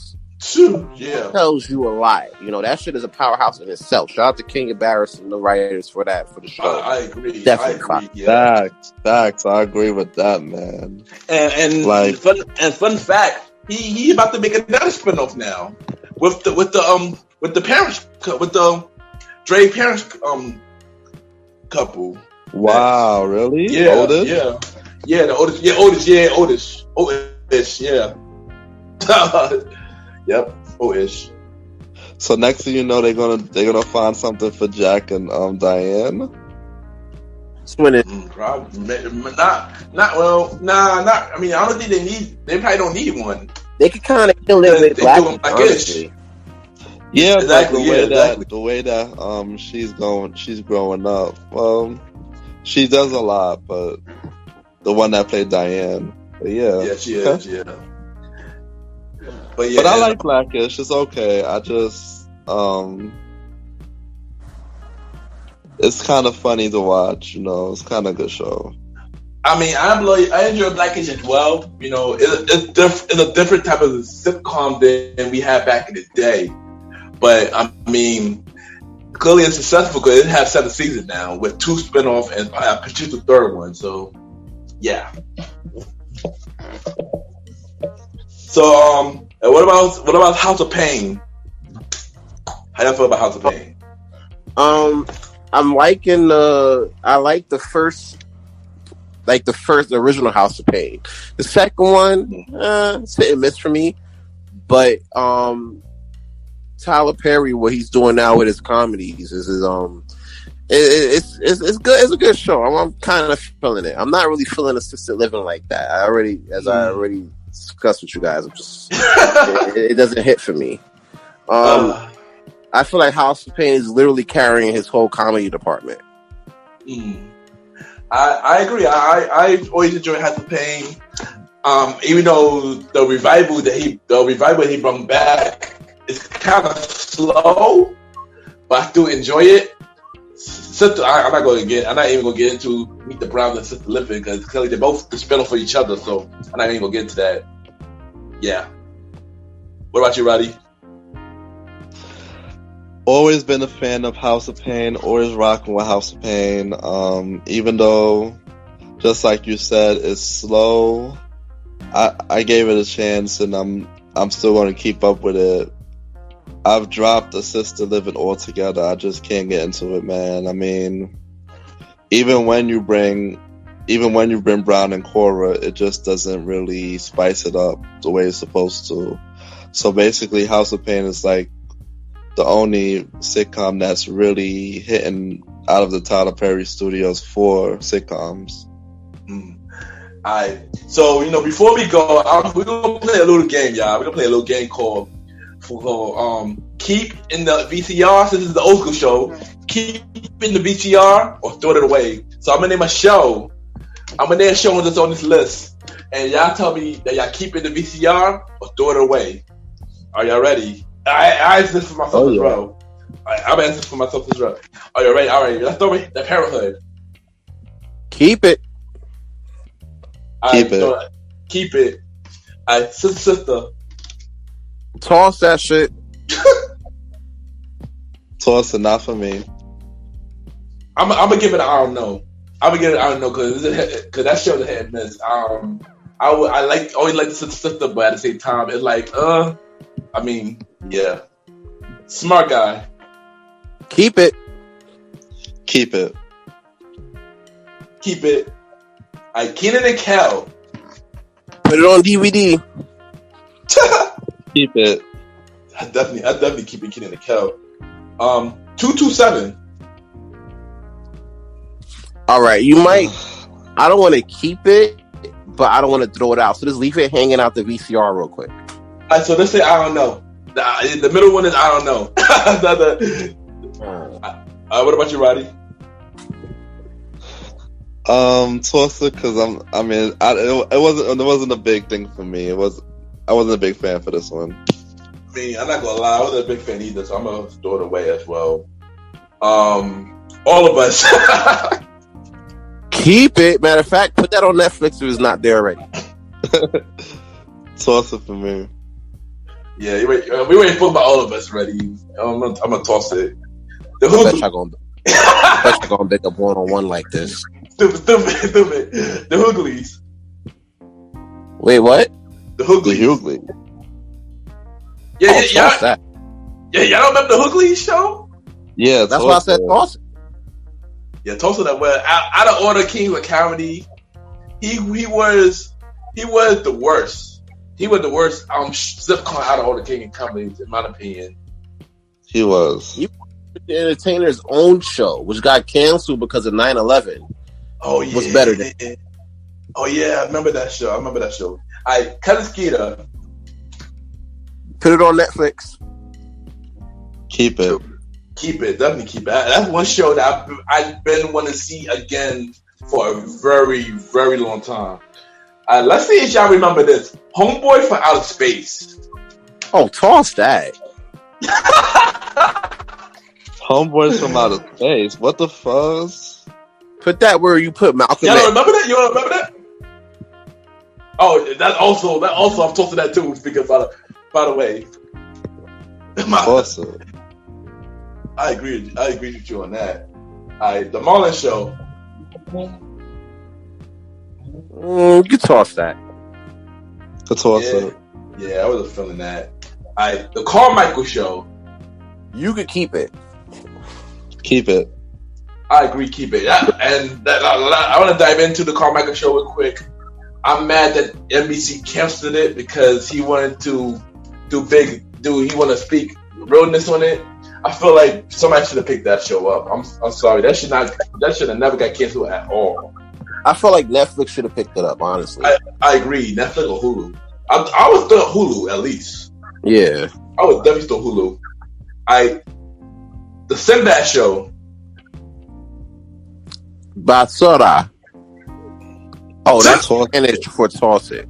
Yeah, tells you a lot. That shit is a powerhouse in itself. Shout out to King Barris and the writers for the show. I agree. Definitely. Yeah. Facts. I agree with that, man. And like, fun fact, he about to make another spinoff now with the parents, with the Dre parents couple. Wow, really? Yeah, Otis? yeah, the Otis, yeah. Yep, Otis. So next thing you know, they're gonna find something for Jack and Diane. Swinning. Probably not. I mean, I don't think they probably don't need one. They could kind of kill it with Black-ish. Yeah, exactly. The way that she's growing up. Well, she does a lot, but the one that played Diane. But yeah, she is. Yeah. But I like Black-ish. It's okay. I just it's kind of funny to watch. It's kind of a good show. I mean, I enjoy Black-ish as well. It's a different type of sitcom than we had back in the day. But I mean, clearly it's successful because it has 7 seasons now with 2 spinoff and a potential 3rd one. So yeah. So what about House of Pain? How y'all feel about House of Pain? I'm liking I like the first original House of Pain. The second one, it's hit and miss for me. But Tyler Perry, what he's doing now with his comedies is it's good. It's a good show. I'm kind of feeling it. I'm not really feeling assisted living like that. I already discussed with you guys. It doesn't hit for me. I feel like House of Pain is literally carrying his whole comedy department. I agree. I always enjoy House of Pain. Even though the revival he brought back is kind of slow, but I still enjoy it. I'm not even gonna get into Meet the Browns and Sister Living because clearly they're both the spinoff for each other. So I'm not even gonna get into that. Yeah. What about you, Roddy? Always been a fan of House of Pain. Always rocking with House of Pain. Even though, just like you said, it's slow. I gave it a chance, and I'm still going to keep up with it. I've dropped Assisted Living altogether. I just can't get into it, man. I mean, even when you bring Brown and Cora, it just doesn't really spice it up the way it's supposed to. So basically, House of Pain is like the only sitcom that's really hitting out of the Tyler Perry Studios for sitcoms. Alright, so before we go, we're gonna play a little game, y'all. We're gonna play a little game called Keep in the VCR. Since this is the old school show, keep in the VCR or throw it away. So I'm gonna name a show. I'm gonna name a show that's on this list, and y'all tell me that y'all keep in the VCR or throw it away. Are y'all ready? I answer this for myself as well. I'm answering for myself as well. Are you ready? All right, let's throw it. The Parenthood. Keep it. Keep it. All right, sister. Toss that shit. Toss it, not for me. I'm gonna give it an I don't know. I'm gonna give it an I don't know because that show is a hit and miss. I always like the sister, but at the same time, it's like I mean, yeah. Smart guy. Keep it. Keep it. Keep it. Kenan and Kel. Put it on DVD. Keep it. I definitely keep it Kenan and Kel. 227. All right, you might. I don't want to keep it, but I don't want to throw it out. So just leave it hanging out the VCR real quick. All right, so let's say I don't know. The middle one is I don't know. What about you, Roddy? Toss it because it wasn't a big thing for me. I wasn't a big fan for this one. I mean, I'm not gonna lie, I wasn't a big fan either, so I'm gonna throw it away as well. All of us. Keep it. Matter of fact, put that on Netflix if it's not there already. Toss it for me. Yeah, we waiting for all of us ready. I'm gonna toss it. I bet y'all gonna make a one-on-one like this. Stupid. The Hooglies. Wait, what? The Hooglies. Yeah. That. Yeah, y'all don't remember the Hooglies show? Yeah, that's why I said toss it. Yeah, toss it. Well, out of all the kings of comedy, he was the worst. He was the worst sitcom out of all the king of comedies, in my opinion. He was. He was the Entertainer's own show, which got canceled because of 9/11. Oh yeah, was better than. Oh yeah, I remember that show. Cousin Skeeter. Put it on Netflix. Keep it. Keep it. Definitely keep it. That's one show that I've been wanting to see again for a very, very long time. Let's see if y'all remember this. Homeboy from Outer Space. Oh, toss that. Homeboys from Outer Space. What the fuzz? Put that where you put Malcolm. Y'all don't remember that? You don't remember that? Oh, that also I'm tossing that too. Because by the way, Awesome. I agree with you on that. The Marlon Show. You can toss that. Yeah, I was feeling that. The Carmichael Show. You could keep it. Keep it. I agree, keep it. I want to dive into the Carmichael Show real quick. I'm mad that NBC canceled it because he wanted to he wanted to speak realness on it. I feel like somebody should have picked that show up. I'm sorry. That should have never got canceled at all. I feel like Netflix should have picked it up, honestly. I agree. Netflix or Hulu. I would still Hulu at least. Yeah. I would definitely still Hulu. The Sinbad Show. Basura. Oh, that's Spanish for toss it.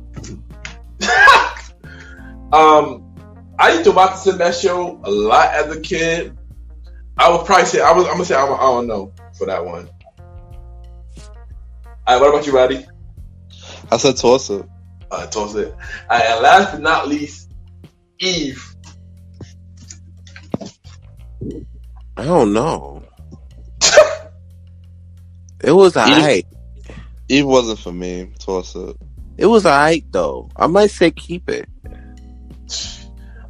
I used to watch the Sinbad Show a lot as a kid. I would probably say I'm gonna say I don't know for that one. What about you, Roddy? I said toss it. Toss it. And last but not least, Eve. I don't know. It was alright. Eve wasn't for me. Toss it. It was alright though. I might say keep it.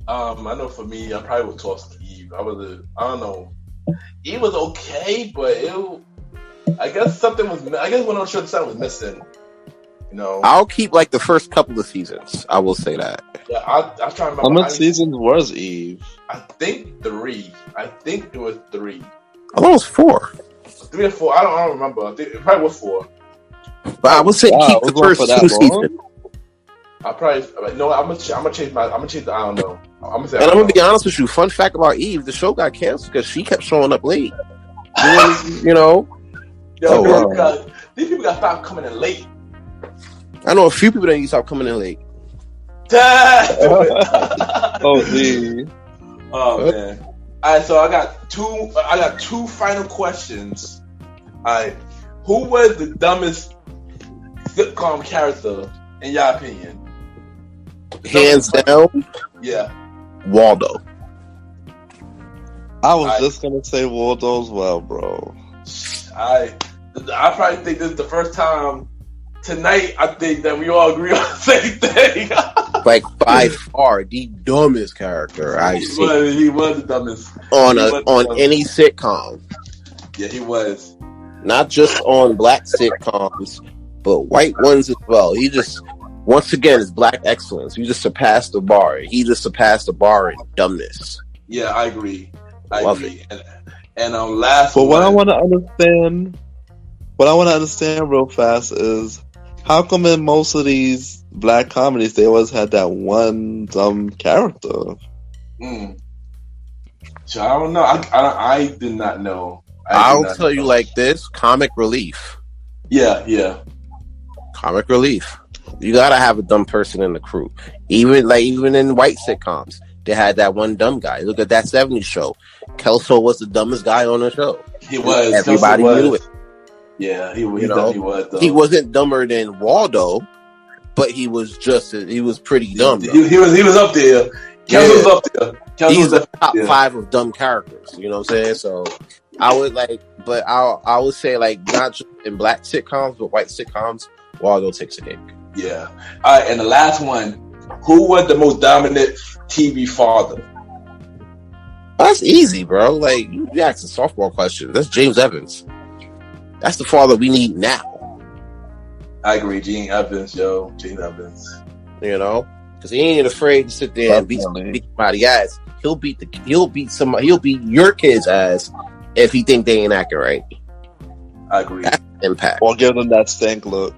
I know for me, I probably would toss Eve. I don't know. Eve was okay, but I guess something was. I guess one of the something was missing. You know. I'll keep like the first couple of seasons. I will say that. Yeah, I was trying to remember. How many seasons was Eve? I think 3. I think it was 3. I thought it was 4. 3 or 4. I don't remember. I think it probably was 4. But I would say keep the first 2 seasons. I probably no. I'm gonna change my. I'm gonna change the. I don't know. I'm gonna be honest with you. Fun fact about Eve: the show got canceled because she kept showing up late. You know. Yo, these people got stopped coming in late. I know a few people that need to stop coming in late. Oh, geez. Oh man. All right, so I got two final questions. All right, who was the dumbest sitcom character in your opinion? Hands down. Yeah. Waldo. I was just gonna say Waldo as well, bro. I probably think this is the first time tonight. I think that we all agree on the same thing. Like by far the dumbest character I've seen. He was the dumbest on any sitcom. Yeah, he was. Not just on black sitcoms, but white ones as well. He just, once again, is black excellence. You just surpassed the bar. He just surpassed the bar in dumbness. Yeah, I agree. I Love agree. And last. But what I want to understand real fast is how come in most of these black comedies they always had that one dumb character? So I don't know. I did not know. I'll tell you like this: comic relief. Yeah. Comic relief. You gotta have a dumb person in the crew. Even in white sitcoms, they had that one dumb guy. Look at that '70s show. Kelso was the dumbest guy on the show. He was. Everybody knew it. Yeah, he was. Though. He wasn't dumber than Waldo, but he was pretty dumb. He was up there. Kelso was up there. He's the top 5 of dumb characters. You know what I'm saying? So I would I would say not just in black sitcoms, but white sitcoms, Waldo takes a cake. Yeah. All right, and the last one, who was the most dominant TV father? That's easy, bro. Like you asked a softball question. That's James Evans. That's the father we need now. I agree, James Evans. You know, because he ain't afraid to sit there and beat somebody's ass. He'll beat your kid's ass if he think they ain't acting right. I agree. That's impact. Or give them that stank look.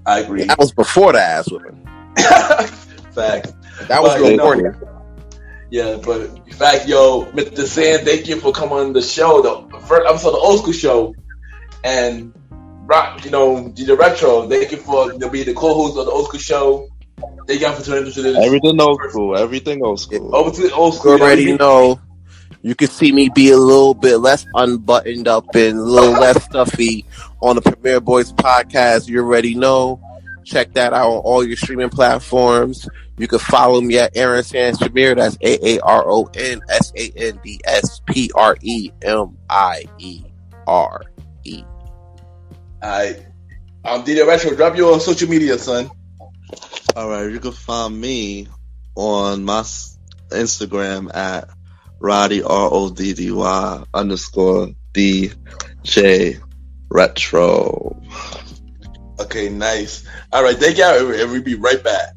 I agree. That was before the ass whipping. Fact. That was real corny. Yeah, but in fact, Mr. Sand, thank you for coming on the show, the first episode of the Old School Show, and the Retro. Thank you for being the co-host of the Old School Show. Thank you for tuning into this. Everything old school. Over to the old school. You already know. You can see me be a little bit less unbuttoned up and a little less stuffy on the Premier Boyz podcast. You already know. Check that out on all your streaming platforms. You can follow me at Aaron Sands Premier. That's AARONSANDSPREMIERE. Alright. DJ Retro, drop your social media, son. Alright, you can find me on my Instagram at Roddy RODDY _DJ Retro. Okay, nice. Alright, thank you, and we'll be right back.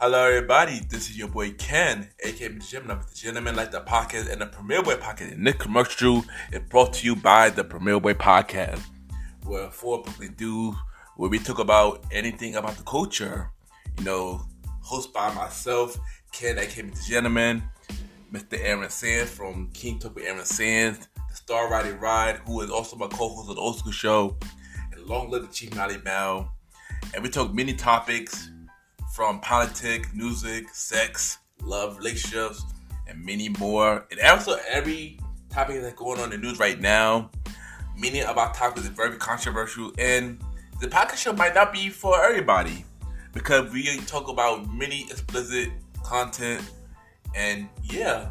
Hello, everybody. This is your boy Ken, aka MrGentleman, like the podcast and the Premier Boy podcast. And this commercial is brought to you by the Premier Boy podcast, where where we talk about anything about the culture. Hosted by myself, Ken, aka MrGentleman, Mr. Aaron Sands from King Talk with Aaron Sands, the Star Roddy Ride, who is also my co-host of the Old School Show, and long live the Chief Nolly Bell. And we talk many topics, from politics, music, sex, love, relationships, and many more. And also every topics that's going on in the news right now. Many of our topics are very controversial, and the podcast show might not be for everybody because we talk about many explicit content, and yeah.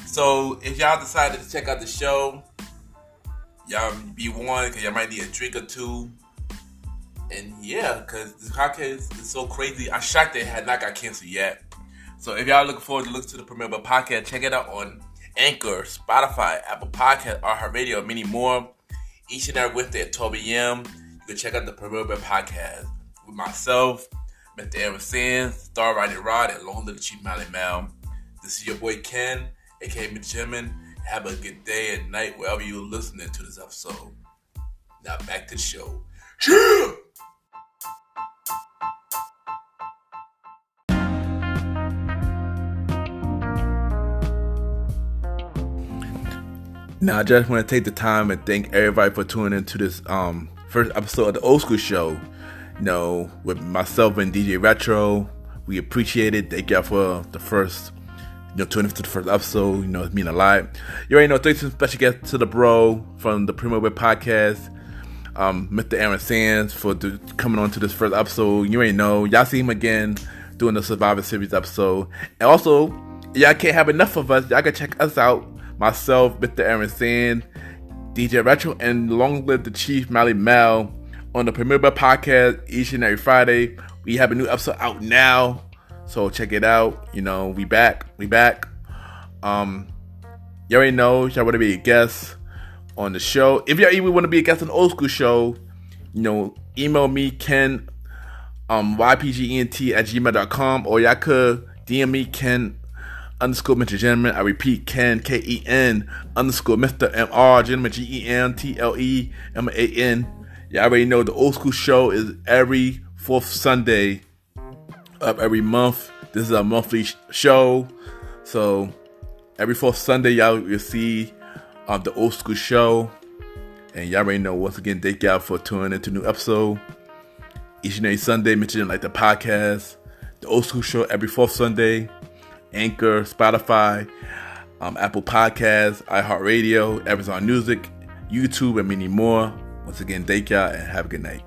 So if y'all decided to check out the show, y'all be warned because y'all might need a drink or two. And yeah, because this podcast is so crazy. I'm shocked that it had not got canceled yet. So if y'all looking forward to listen to the premiere of the podcast, check it out on Anchor, Spotify, Apple Podcast, iHeartRadio, and many more. Each and every Wednesday at 12 a.m. You can check out the premiere of the podcast with myself, Mr. Aaron Sands, Star Roddy Rod, and Long Little Chief Mally Mal. This is your boy Ken, aka MrGentleman. Have a good day and night wherever you're listening to this episode. Now back to the show. Yeah! Now, I just want to take the time and thank everybody for tuning into this first episode of the Old School Show. You know, with myself and DJ Retro, we appreciate it. Thank y'all for the first, tuning into the first episode. You know, it means a lot. You already know, thanks to special guest to the bro from the Primo Web Podcast, Mr. Aaron Sands, for coming on to this first episode. You already know, y'all see him again doing the Survivor Series episode. And also, y'all can't have enough of us. Y'all can check us out. Myself, Mr. Aaron Sand, DJ Retro, and Long Live the Chief Mally Mal on the Premier Podcast each and every Friday. We have a new episode out now, so check it out. You know, we back. You already know, y'all want to be a guest on the show. If y'all even want to be a guest on the Old School Show, email me, Ken, ypgent@gmail.com, or y'all could DM me, Ken _MrGentleman. I repeat, Ken, KEN _Mr. MR Gentleman, GENTLEMAN. You already know the Old School Show is every fourth Sunday of every month. This is a monthly show, so every fourth Sunday y'all will see the Old School Show. And y'all already know, once again, thank y'all for tuning into a new episode each and every Sunday. Mentioning like the podcast, the Old School Show every fourth Sunday. Anchor, Spotify, Apple Podcasts, iHeartRadio, Amazon Music, YouTube, and many more. Once again, thank y'all and have a good night.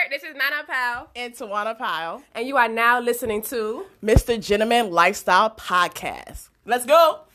This is Nana Powell and Tawana Pyle, and you are now listening to MrGentleman Lifestyle Podcast. Let's go.